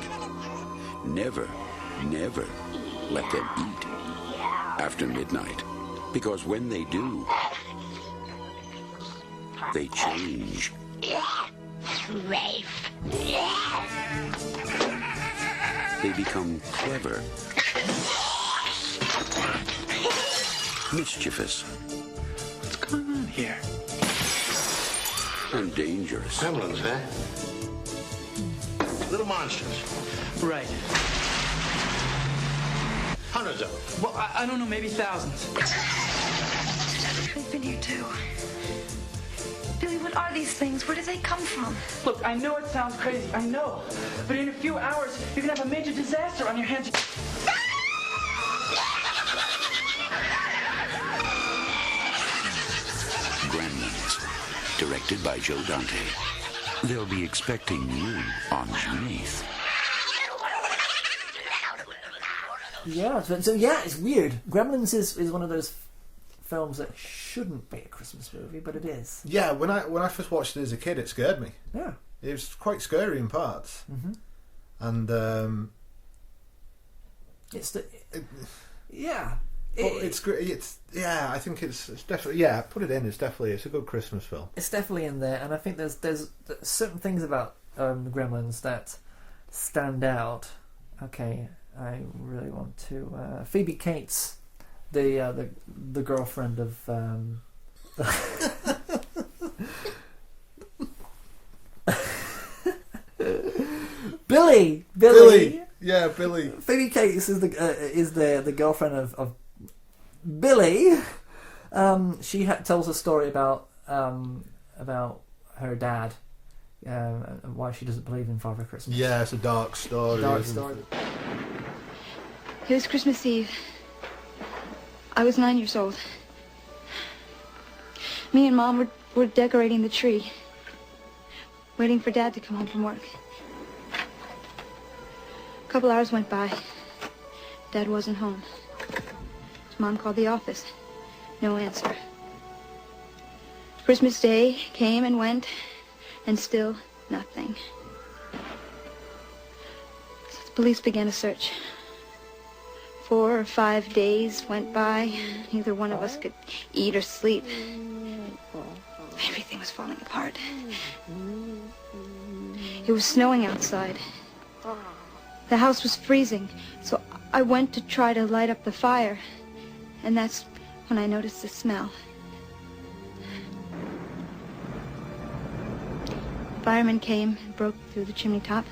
never let them eat after midnight. Because when they do, they change. Rafe. They become clever, mischievous. What's going on here? And dangerous. Gremlins, huh? Little monsters. Right. Hundreds of them. Well, I don't know, maybe thousands. They've been here too. Billy, what are these things? Where do they come from? Look, I know it sounds crazy, I know. But in a few hours, you're gonna have a major disaster on your hands. Gremlins, directed by Joe Dante. They'll be expecting you on June 8th. Yeah, so yeah, it's weird. Gremlins is one of those films that shouldn't be a Christmas movie, but it is. Yeah, when I first watched it as a kid, it scared me. Yeah, it was quite scary in parts, and it's the yeah. It's great. It's I think it's definitely put it in. It's a good Christmas film. It's definitely in there, and I think there's certain things about Gremlins that stand out. Okay, I really want to Phoebe Cates, the girlfriend of Billy. Yeah, Billy. Phoebe Cates is the girlfriend of Billy. She tells a story about her dad and why she doesn't believe in Father Christmas. Yeah, it's a dark story. It was Christmas Eve. I was 9 years old. Me and Mom were decorating the tree, waiting for Dad to come home from work. A couple hours went by. Dad wasn't home. Mom called the office. No answer. Christmas Day came and went, and still nothing. So the police began a search. 4 or 5 days went by. Neither one of us could eat or sleep. Everything was falling apart. It was snowing outside. The house was freezing, so I went to try to light up the fire. And that's when I noticed the smell. The firemen came and broke through the chimney top.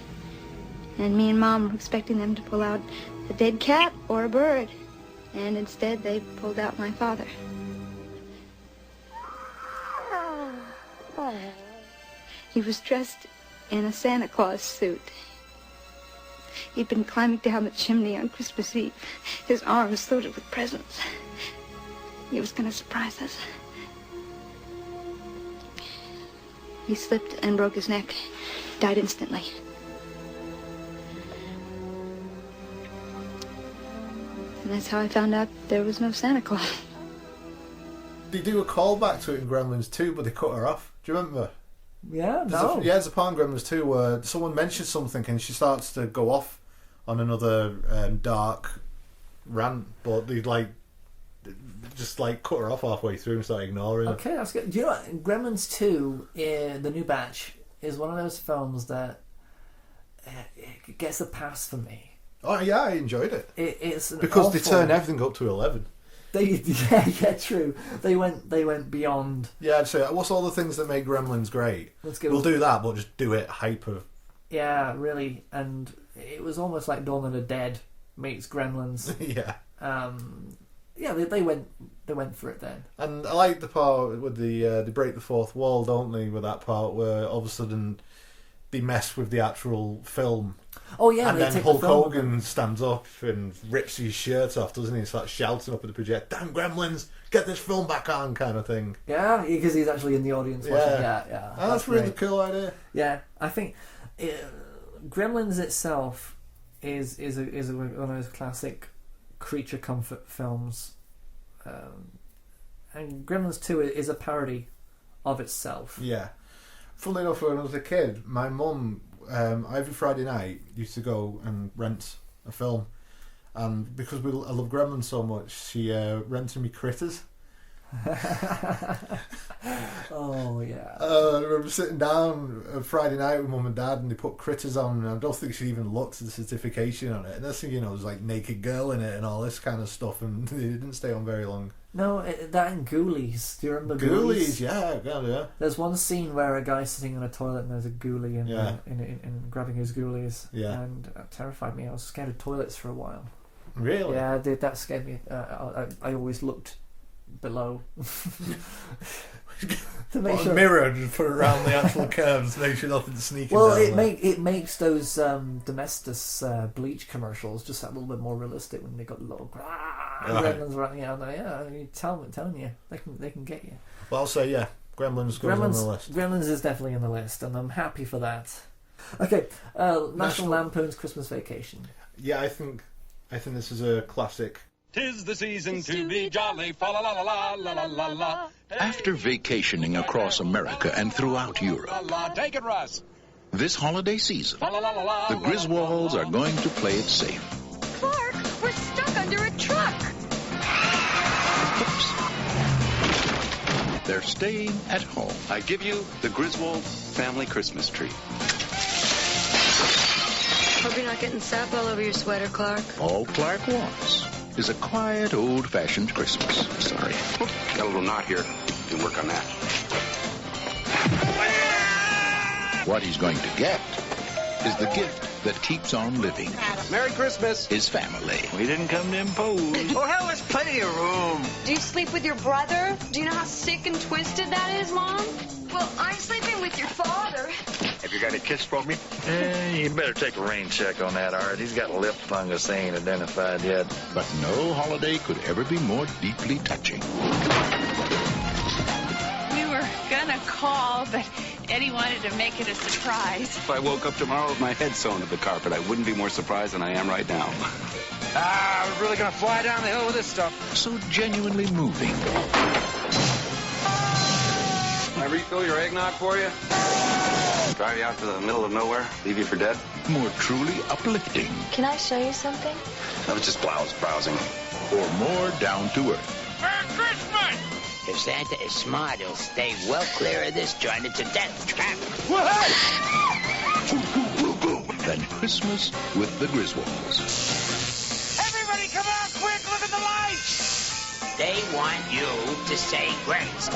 And me and Mom were expecting them to pull out a dead cat or a bird. And instead, they pulled out my father. He was dressed in a Santa Claus suit. He'd been climbing down the chimney on Christmas Eve, his arms loaded with presents. He was going to surprise us. He slipped and broke his neck, died instantly. that's how I found out there was no Santa Claus. They do a callback to it in Gremlins 2, but they cut her off. Do you remember? Yeah, no. There's a part in Gremlins 2 where someone mentions something and she starts to go off on another dark rant, but they just cut her off halfway through and start ignoring her. Okay, that's good. Do you know what? Gremlins 2, the new batch, is one of those films that it gets a pass for me. Oh yeah, I enjoyed it. It's because they turn everything up to 11. True. They went beyond. Yeah, I'd say what's all the things that make Gremlins great? We'll do that, but just do it hyper. Yeah, really, and it was almost like Dawn of the Dead meets Gremlins. Yeah. Yeah, they went for it then. And I like the part with they break the fourth wall, don't they? With that part where all of a sudden they mess with the actual film. Oh yeah, and then Hulk Hogan stands up and rips his shirt off, doesn't he? And starts shouting up at the projector, "Damn Gremlins, get this film back on!" kind of thing. Yeah, because he's actually in the audience watching. Yeah. That's really cool idea. Yeah, I think Gremlins itself is one of those classic creature comfort films, and Gremlins 2 is a parody of itself. Yeah. Funnily enough, when I was a kid, my mum every Friday night used to go and rent a film, and because I love Gremlins so much, she rented me Critters. Oh yeah. I remember sitting down a Friday night with Mum and Dad, and they put Critters on, and I don't think she even looked at the certification on it. And that's thing, there was like naked girl in it and all this kind of stuff, and it didn't stay on very long. No, that and Ghoulies. Do you remember Ghoulies? Yeah. There's one scene where a guy's sitting on a toilet and there's a ghoulie in grabbing his ghoulies. Yeah. And that terrified me. I was scared of toilets for a while. Really? Yeah, that scared me. I always looked below. To make sure. A mirror and put it around the actual curves to make sure nothing's sneaking well, down it makes those Domestos bleach commercials just a little bit more realistic when they got the little gremlins running out there. Yeah, telling you, they can get you. Well, I'll say Gremlins goes on the list. Gremlins is definitely on the list, and I'm happy for that. Okay, National Lampoon's Christmas Vacation. Yeah, I think this is a classic. 'Tis the season to be jolly, fa la la la la la la la. After vacationing across America and throughout Europe, Take it, Russ. this holiday season, the Griswolds are going to play it safe. Clark, we're stuck under a truck. They're staying at home. I give you the Griswold family Christmas tree. Hope you're not getting sap all over your sweater, Clark. All Clark wants is a quiet, old-fashioned Christmas. Sorry. Got a little knot here. Can work on that. What he's going to get is the gift that keeps on living. Merry Christmas. His family. We didn't come to impose. Oh, hell, there's plenty of room. Do you sleep with your brother? Do you know how sick and twisted that is, Mom? Well, I'm sleeping with your father. Have you got a kiss for me? You better take a rain check on that, Art. He's got lip fungus they ain't identified yet. But no holiday could ever be more deeply touching. We were gonna call, but Eddie wanted to make it a surprise. If I woke up tomorrow with my head sewn to the carpet, I wouldn't be more surprised than I am right now. I'm really gonna fly down the hill with this stuff. So genuinely moving. Can I refill your eggnog for you? Drive you out to the middle of nowhere? Leave you for dead? More truly uplifting. Can I show you something? I was just browsing. Or more down to earth. Merry Christmas! If Santa is smart, he'll stay well clear of this joint. It's a death trap. Than Christmas with the Griswolds. Everybody come out quick, look at the lights! They want you to say grace.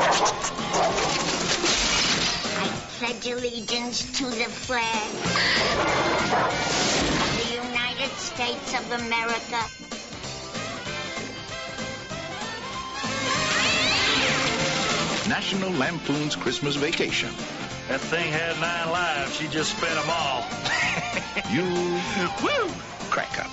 I pledge allegiance to the flag of the United States of America. National Lampoon's Christmas Vacation. That thing had 9 lives. She just spent them all. You woo, crack up.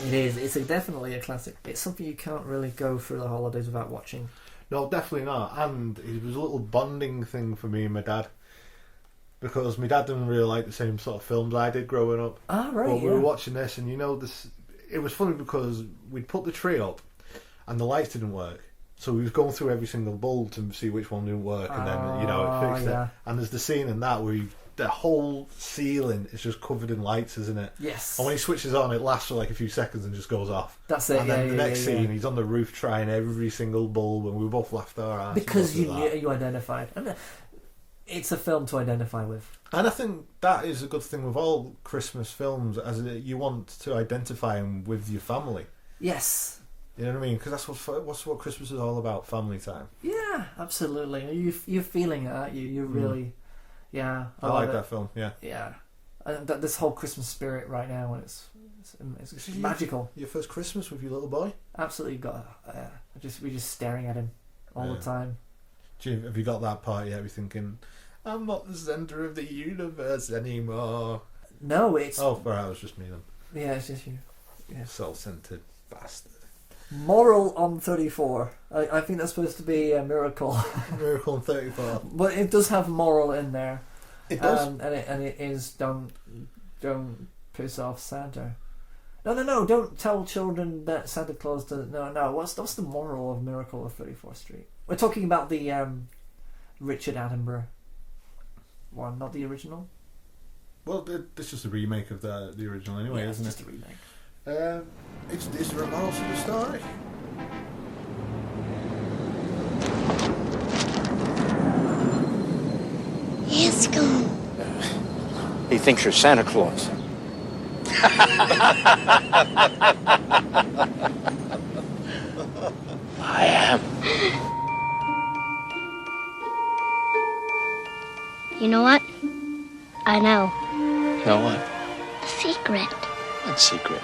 It is. It's definitely a classic. It's something you can't really go through the holidays without watching. No, definitely not. And it was a little bonding thing for me and my dad. because my dad didn't really like the same sort of films I did growing up. Ah, right. But we were watching this, and this. It was funny because we'd put the tree up, and the lights didn't work. So we was going through every single bulb to see which one didn't work, and then it fixed it. And there's the scene in that where the whole ceiling is just covered in lights, isn't it? Yes. And when he switches on, it lasts for like a few seconds and just goes off. That's it. And then the next scene, he's on the roof trying every single bulb, and we both laughed our ass because you identified. And it's a film to identify with. And I think that is a good thing with all Christmas films, you want to identify them with your family. Yes. You know what I mean? Because that's what Christmas is all about, family time. Yeah, absolutely. You're feeling it, aren't you? You really... Yeah. I like that film, yeah. Yeah. And this whole Christmas spirit right now, it's magical. Your first Christmas with your little boy? Absolutely got... we're just staring at him all the time. Have you got that part yet? You're thinking, I'm not the centre of the universe anymore. No, it's... Oh, right, it was just me then. Yeah, it's just you. Yeah. Self-centred bastard. Moral on 34. I think that's supposed to be a miracle. Miracle on 34. But it does have moral in there. It does. And it is don't piss off Santa. No, don't tell children that Santa Claus doesn't... No, what's the moral of Miracle of 34th Street? We're talking about the Richard Attenborough one, not the original. Well, it's just a remake of the original anyway, isn't it? It's just a remake. Is there a moral to the story? Yes, go. He thinks you're Santa Claus. I am. You know what? I know. Know what? The secret. What secret?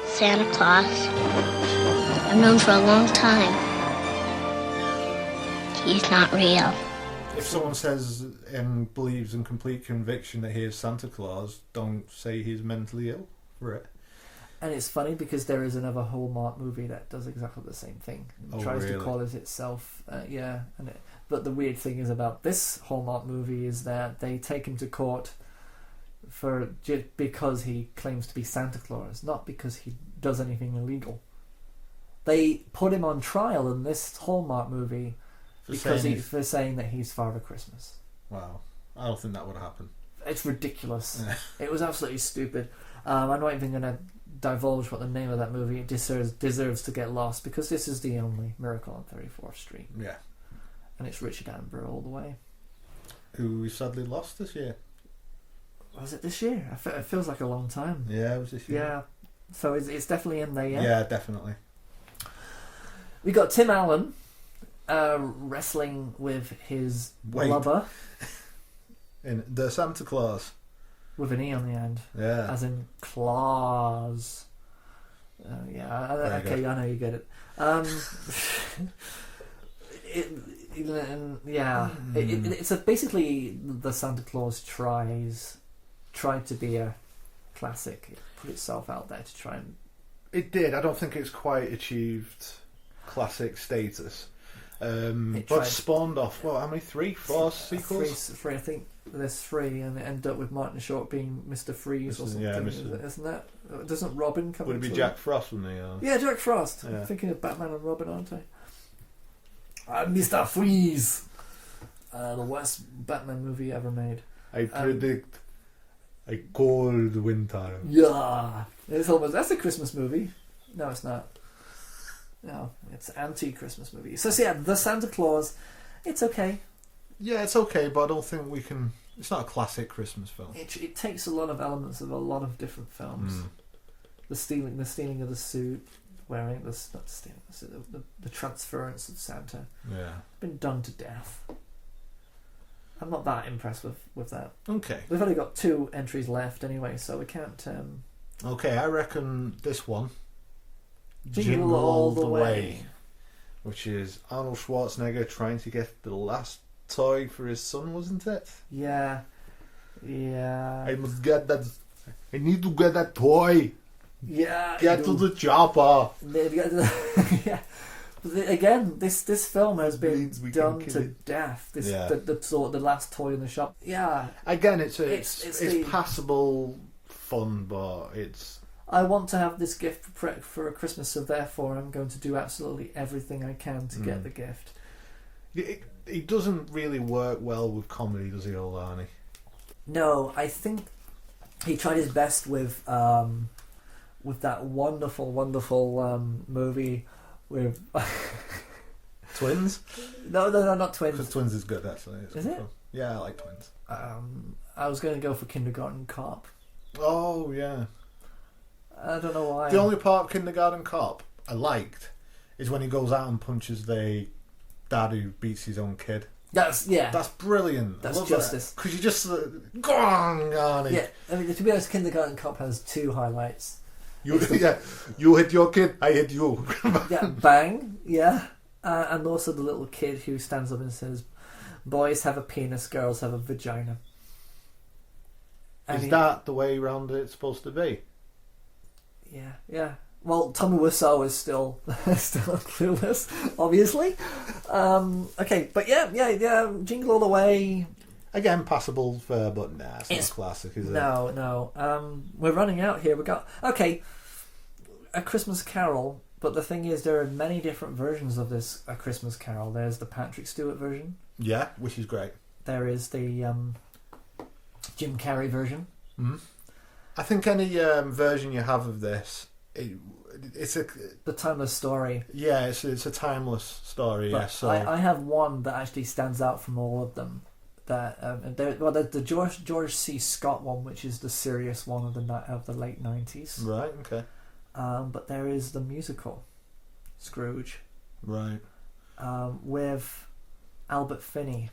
Santa Claus. I've known for a long time. He's not real. If someone says and believes in complete conviction that he is Santa Claus, don't say he's mentally ill for it. And it's funny because there is another Hallmark movie that does exactly the same thing. It tries to call it itself. But the weird thing is about this Hallmark movie is that they take him to court because he claims to be Santa Claus, not because he does anything illegal. They put him on trial in this Hallmark movie for saying that he's Father Christmas. Wow. I don't think that would happen. It's ridiculous. It was absolutely stupid. I'm not even going to divulge what the name of that movie deserves to get lost, because this is the only Miracle on 34th Street. Yeah. And it's Richard Attenborough all the way. Who we sadly lost this year. Was it this year? It feels like a long time. Yeah, it was this year. Yeah. So it's definitely in there, yeah? Yeah, definitely. We got Tim Allen wrestling with his lover. In The Santa Claus. With an E on the end. Yeah. As in Claus. Okay, I know you get it. It's basically the Santa Claus tried to be a classic. It put itself out there to try and... It did. I don't think it's quite achieved classic status. But spawned off, how many? 3, 4 sequels? Three, I think there's 3, and it ended up with Martin Short being Mr. Freeze or something. Yeah, isn't that? Doesn't Robin come? Would it be Jack Frost, wouldn't he? Yeah, Jack Frost. Yeah. I'm thinking of Batman and Robin, aren't I? Mr. Freeze, the worst Batman movie ever made. I predict a cold winter. Yeah, that's a Christmas movie. No, it's not. No, it's anti-Christmas movie. So yeah, The Santa Claus, it's okay. Yeah, it's okay, but I don't think we can... It's not a classic Christmas film. It takes a lot of elements of a lot of different films. The stealing of the suit, the transference of Santa. Yeah, been done to death. I'm not that impressed with that. Okay, we've only got 2 entries left anyway, so we can't. Okay, I reckon this one. Jingle All the Way, which is Arnold Schwarzenegger trying to get the last toy for his son, wasn't it? Yeah. I must get that. I need to get that toy. Yeah. Get to the chopper. Yeah. Again, this film has been Means we done can to kill it. death. This Yeah. the last toy in the shop. Yeah. Again, it's the- passable fun, but it's... I want to have this gift for a Christmas, so therefore I'm going to do absolutely everything I can to get the gift. It doesn't really work well with comedy, does he, old Arnie? No, I think he tried his best with that wonderful movie with Twins? No, not Twins. Because Twins is good, actually. Is it? Yeah, I like Twins. I was going to go for Kindergarten Cop. Oh, yeah. I don't know why. The only part of Kindergarten Cop I liked is when he goes out and punches the dad who beats his own kid. That's brilliant. That's I love justice. Because you just go on, Arnie. Yeah, I mean, to be honest, Kindergarten Cop has two highlights. You hit your kid, I hit you. Yeah, bang, yeah. And also the little kid who stands up and says, "Boys have a penis, girls have a vagina." And Is that the way round it's supposed to be? Yeah. Well, Tommy Wiseau is still clueless, obviously. Okay, but yeah. Jingle All the Way. Again, passable, but nah, it's not a classic, is it? No. We're running out here. We got A Christmas Carol, but the thing is, there are many different versions of this A Christmas Carol. There's the Patrick Stewart version. Yeah, which is great. There is the Jim Carrey version. Mm-hmm. I think any version you have of this, it's the timeless story. Yeah, it's a timeless story. But yeah, so I have one that actually stands out from all of them. That the George C. Scott one, which is the serious one of the late 90s. Right. Okay. But there is the musical, Scrooge. Right. With Albert Finney.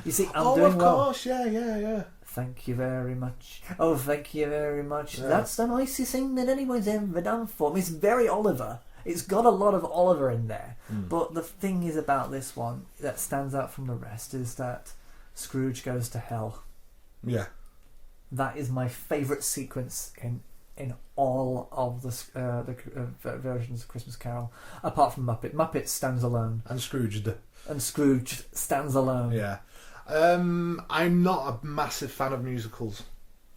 You see, I'm oh, doing of well. course, yeah. Thank you very much. Oh, thank you very much. Yeah. That's the nicest thing that anyone's ever done for me. It's very Oliver. It's got a lot of Oliver in there. But the thing is about this one that stands out from the rest is that Scrooge goes to hell. Yeah. That is my favourite sequence in all of the versions of Christmas Carol, apart from Muppet. Muppet stands alone. And Scrooge stands alone. Yeah. I'm not a massive fan of musicals.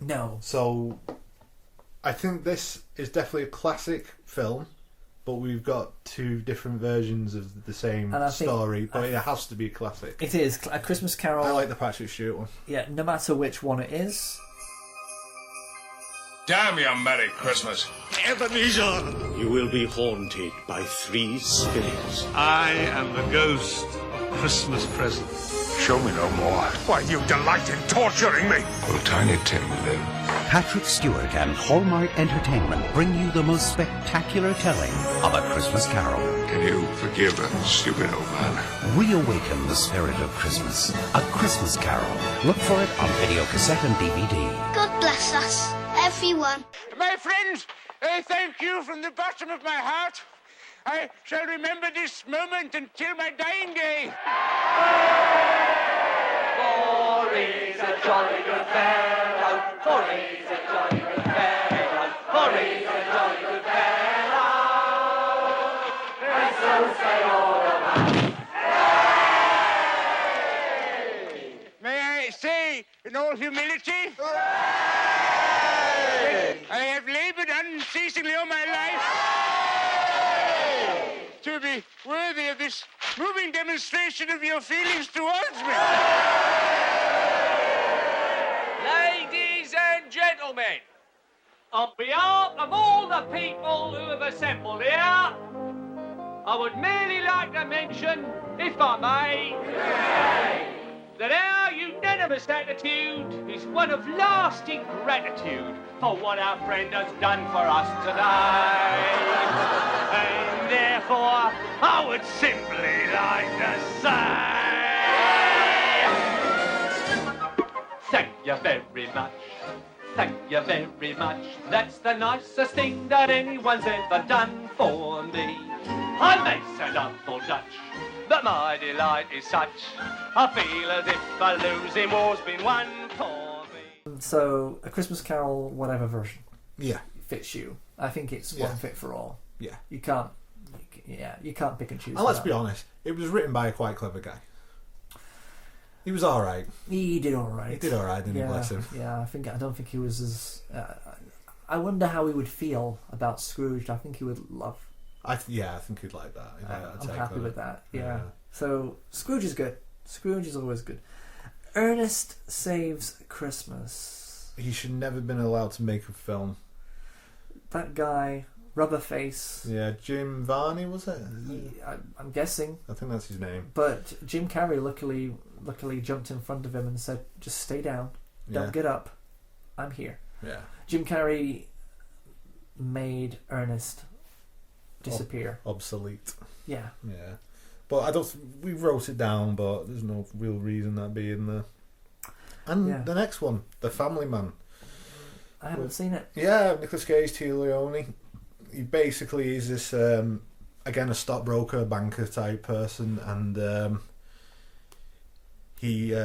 No. So I think this is definitely a classic film, but we've got two different versions of the same story, but it has to be a classic. It is. A Christmas Carol. I like the Patrick Stewart one. Yeah, no matter which one it is. Damn you, Merry Christmas. Ebenezer! You will be haunted by three spirits. I am the ghost of Christmas present. Show me no more. Why, you delight in torturing me. Will Tiny Tim live? Patrick Stewart and Hallmark Entertainment bring you the most spectacular telling of A Christmas Carol. Can you forgive a stupid old man? Reawaken the spirit of Christmas. A Christmas Carol. Look for it on video cassette and DVD. God bless us, everyone. My friends, I thank you from the bottom of my heart. I shall remember this moment until my dying day. For he's a jolly good fellow. For he's a jolly good fellow. For he's a jolly good fellow. And so say all about. May I say, in all humility, I have labored unceasingly all my life to be worthy of this moving demonstration of your feelings towards me. Ladies and gentlemen, on behalf of all the people who have assembled here, I would merely like to mention, if I may, that our unanimous attitude is one of lasting gratitude for what our friend has done for us today. And therefore, I would simply like to say, thank you very much. Thank you very much. That's the nicest thing that anyone's ever done for me. I may sound awful Dutch, but my delight is such. I feel as if a losing war's been won for me. So, A Christmas Carol, whatever version. Yeah. Fits you. I think it's one fit for all. Yeah. You can't. you can't pick and choose. And let's be honest, it was written by a quite clever guy. He was all right. He did all right. He did all right, didn't he? Bless him. Yeah, I don't think he was as. I wonder how he would feel about Scrooge. I think he would love. I think he'd like that. I'm happy with that. Yeah. So Scrooge is good. Scrooge is always good. Ernest Saves Christmas. He should never have been allowed to make a film. That guy, Rubberface. Yeah, Jim Varney, was it? I'm guessing. I think that's his name. But Jim Carrey luckily jumped in front of him and said, "Just stay down. Don't get up. I'm here." Yeah. Jim Carrey made Ernest disappear. Obsolete. Yeah. Yeah. But we wrote it down, but there's no real reason that be in there. And the next one, The Family Man. I haven't seen it. Yeah, Nicolas Cage, Tia Leone. He basically is this, again, a stockbroker, banker type person, and he's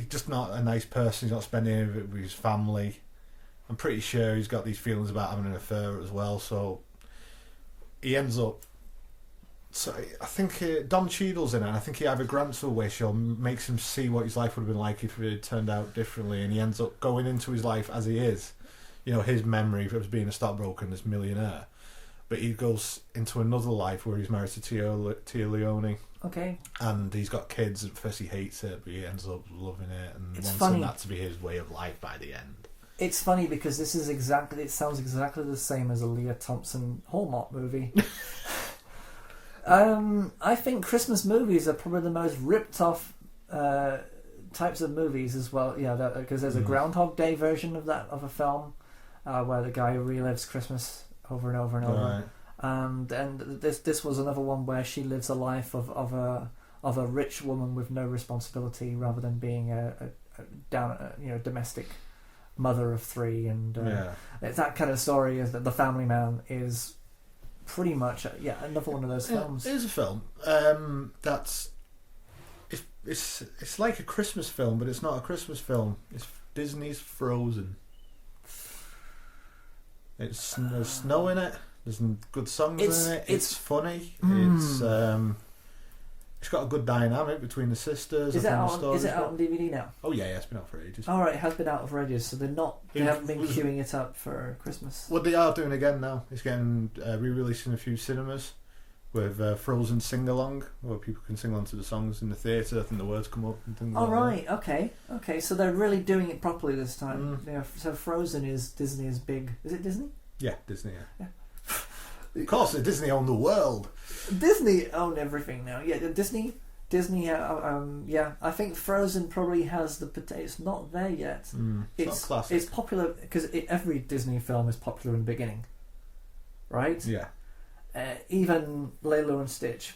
just not a nice person. He's not spending any of it with his family. I'm pretty sure he's got these feelings about having an affair as well, so he ends up. So I think Don Cheadle's in it, and I think he either grants a wish or makes him see what his life would have been like if it had turned out differently, and he ends up going into his life as he is. You know, his memory of being a stockbroker and this millionaire. But he goes into another life where he's married to Tia Leone. Okay. And he's got kids. At first he hates it, but he ends up loving it and It's wants funny. that to be his way of life by the end. It's funny because it sounds exactly the same as a Leah Thompson Hallmark movie. I think Christmas movies are probably the most ripped off types of movies as well. Yeah, because there's a Groundhog Day version of a film where the guy relives Christmas over and over and over. Right. And this was another one where she lives a life of a rich woman with no responsibility, rather than being a domestic mother of three, and it's that kind of story. Is that The Family Man is pretty much another one of those films. It is a film that's it's like a Christmas film, but it's not a Christmas film. It's Disney's Frozen. There's snow in it. There's good songs in it. It's funny. It's got a good dynamic between the sisters. Is it out on DVD now? Oh yeah, it's been out for ages. All right, it has been out for ages, so they haven't been queuing it up for Christmas. Well, they are doing again now. It's getting re-released in a few cinemas with Frozen sing-along, where people can sing along to the songs in the theatre. I think the words come up and things like right, that. Okay, so they're really doing it properly this time. Yeah, so Frozen is Disney's big... Is it Disney? Yeah, Disney, yeah. Of course, Disney own the world. Disney own everything now. Yeah, Disney. I think Frozen probably has the potential. It's not there yet. It's not classic. It's popular because every Disney film is popular in the beginning, right? Yeah. Even Lilo and Stitch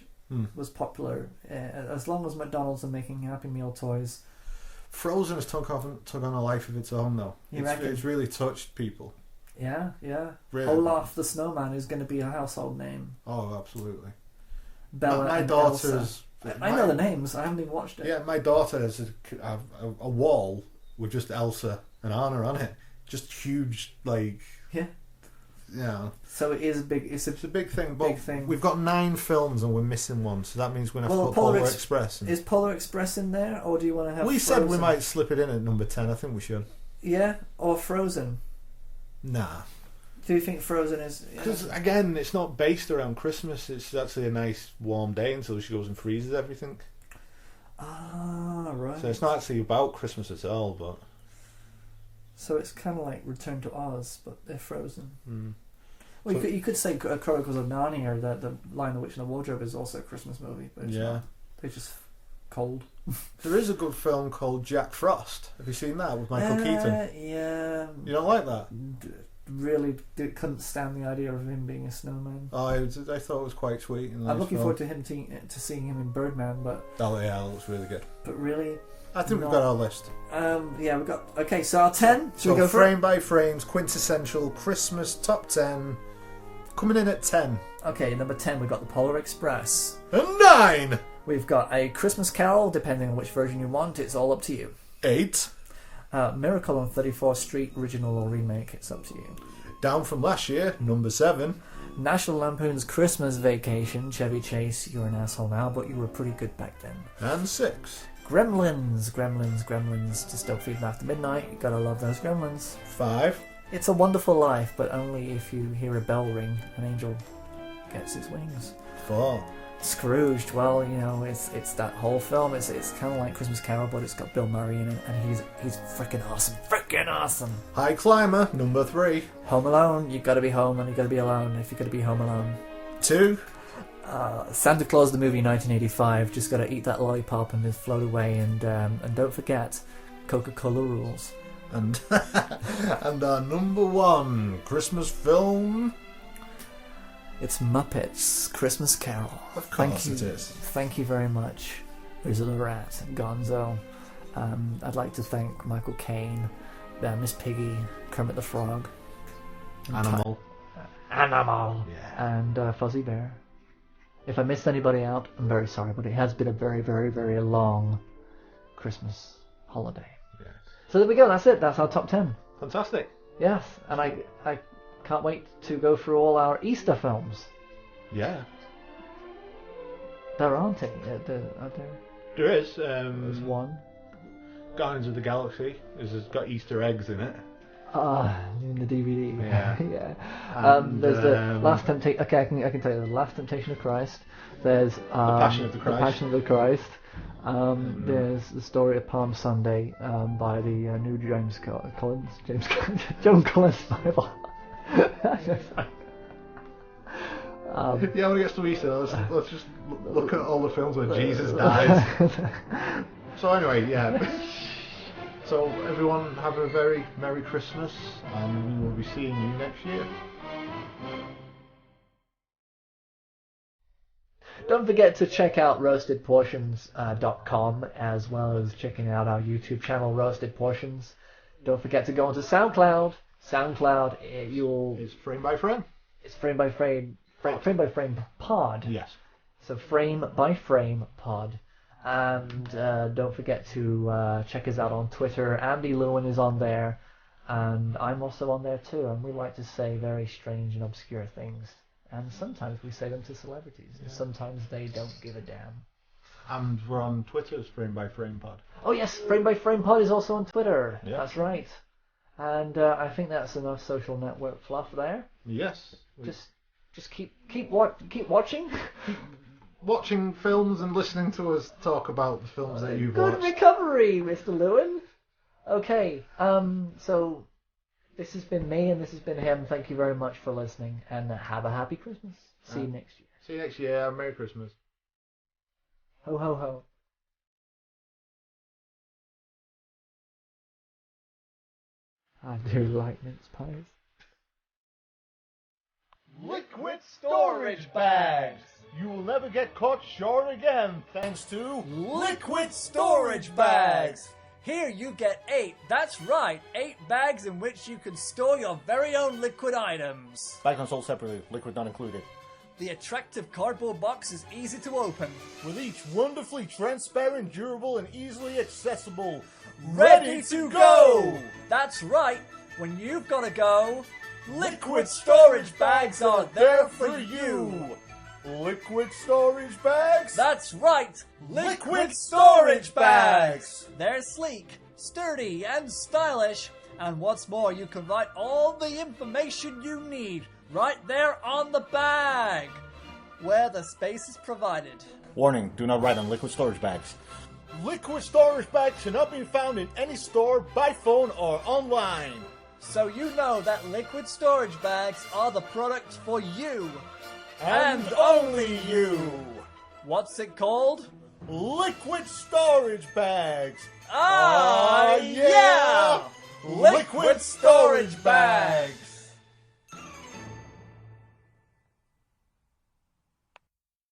was popular as long as McDonald's are making Happy Meal toys. Frozen has took on a life of its own, though. It's really touched people. Yeah. Really. Olaf the Snowman is going to be a household name. Oh, absolutely. Bella my and daughter's... Elsa. I know the names. I haven't even watched it. Yeah, my daughter has a wall with just Elsa and Anna on it. Just huge, like... Yeah. Yeah. So it is big. It's a big thing. But we've got 9 films and we're missing one, so that means we're going to have to put Polar Express in. Is Polar Express in there, or do you want to have... We Frozen? said we might slip it in at number 10. I think we should. Yeah, or Frozen. Nah. Do you think Frozen is... Because, again, it's not based around Christmas. It's actually a nice warm day until she goes and freezes everything. Ah, right. So it's not actually about Christmas at all, but... So it's kind of like Return to Oz, but they're frozen. Well, So- you could say Chronicles of Narnia, or the Lion, the Witch and the Wardrobe is also a Christmas movie, but it's not. They're just cold. There is a good film called Jack Frost. Have you seen that with Michael Keaton? Yeah. You don't like that? Really couldn't stand the idea of him being a snowman. Oh, I thought it was quite sweet. And I'm looking forward to him to seeing him in Birdman, but... Oh yeah, that looks really good. But really... I think we've got our list. Yeah, we've got... Okay, so our 10. Should we go for frame by frames, quintessential Christmas top 10. Coming in at 10. Okay, number 10, we've got the Polar Express. And 9! We've got A Christmas Carol, depending on which version you want. It's all up to you. 8. Miracle on 34th Street, original or remake. It's up to you. Down from last year, number 7. National Lampoon's Christmas Vacation. Chevy Chase, you're an asshole now, but you were pretty good back then. And 6. Gremlins. Just don't feed them after midnight. You gotta love those gremlins. 5. It's a Wonderful Life, but only if you hear a bell ring, an angel gets its wings. 4. Scrooged, well, you know, it's that whole film. It's kind of like Christmas Carol, but it's got Bill Murray in it, and he's freaking awesome. High Climber, number 3. Home Alone, you gotta be home and you gotta be alone if you're gonna be home alone. 2. Santa Claus the movie 1985. Just gotta eat that lollipop and just float away, and don't forget, Coca-Cola rules. And and our number 1 Christmas film. It's Muppets Christmas Carol. Of course it is. Thank you very much, Wizard the Rat, Gonzo. I'd like to thank Michael Caine, Miss Piggy, Kermit the Frog, Animal, and Fuzzy Bear. If I missed anybody out, I'm very sorry, but it has been a very, very, very long Christmas holiday. Yes. So there we go. That's it. That's our top 10. Fantastic. Yes, and I can't wait to go through all our Easter films. Yeah. There aren't any, are there? There is. There's one. Guardians of the Galaxy has got Easter eggs in it. In the DVD. Yeah. yeah. And, there's the Last Temptation. Okay, I can tell you the Last Temptation of Christ. There's the Passion of the Christ. The Passion of the Christ. There's the Story of Palm Sunday by the new Joan Collins Bible. Yeah, when it gets to Easter, let's just look at all the films where Jesus dies. So anyway, yeah. So everyone have a very Merry Christmas, and we will be seeing you next year. Don't forget to check out roastedportions.com, as well as checking out our YouTube channel, Roasted Portions. Don't forget to go onto SoundCloud. It's frame by frame. It's frame by frame pod. Yes. So frame by frame pod. And don't forget to check us out on Twitter. Andy Lewin is on there, and I'm also on there too. And we like to say very strange and obscure things. And sometimes we say them to celebrities, and sometimes they don't give a damn. And we're on Twitter as Frame by Frame Pod. Oh yes, Frame by Frame Pod is also on Twitter. Yeah. That's right. And I think that's enough social network fluff there. Yes. Just keep watching. Watching films and listening to us talk about the films that you've watched. Good recovery, Mr. Lewin. Okay, so this has been me and this has been him. Thank you very much for listening, and have a happy Christmas. See you next year. See you next year. Merry Christmas. Ho ho ho. I do like mince pies. Liquid storage bags! You will never get caught short again, thanks to Liquid Storage Bags! Here you get 8, that's right, 8 bags in which you can store your very own liquid items. Bags are sold separately, liquid not included. The attractive cardboard box is easy to open. With each wonderfully transparent, durable, and easily accessible. Ready to go! That's right, when you've got to go, Liquid Storage Bags are there for you! Liquid storage bags? That's right! Liquid Storage Bags! They're sleek, sturdy, and stylish. And what's more, you can write all the information you need right there on the bag, where the space is provided. Warning, do not write on liquid storage bags. Liquid storage bags cannot be found in any store, by phone, or online. So you know that Liquid Storage Bags are the product for you. And only you. What's it called? Liquid storage bags. Yeah! Liquid Storage Bags.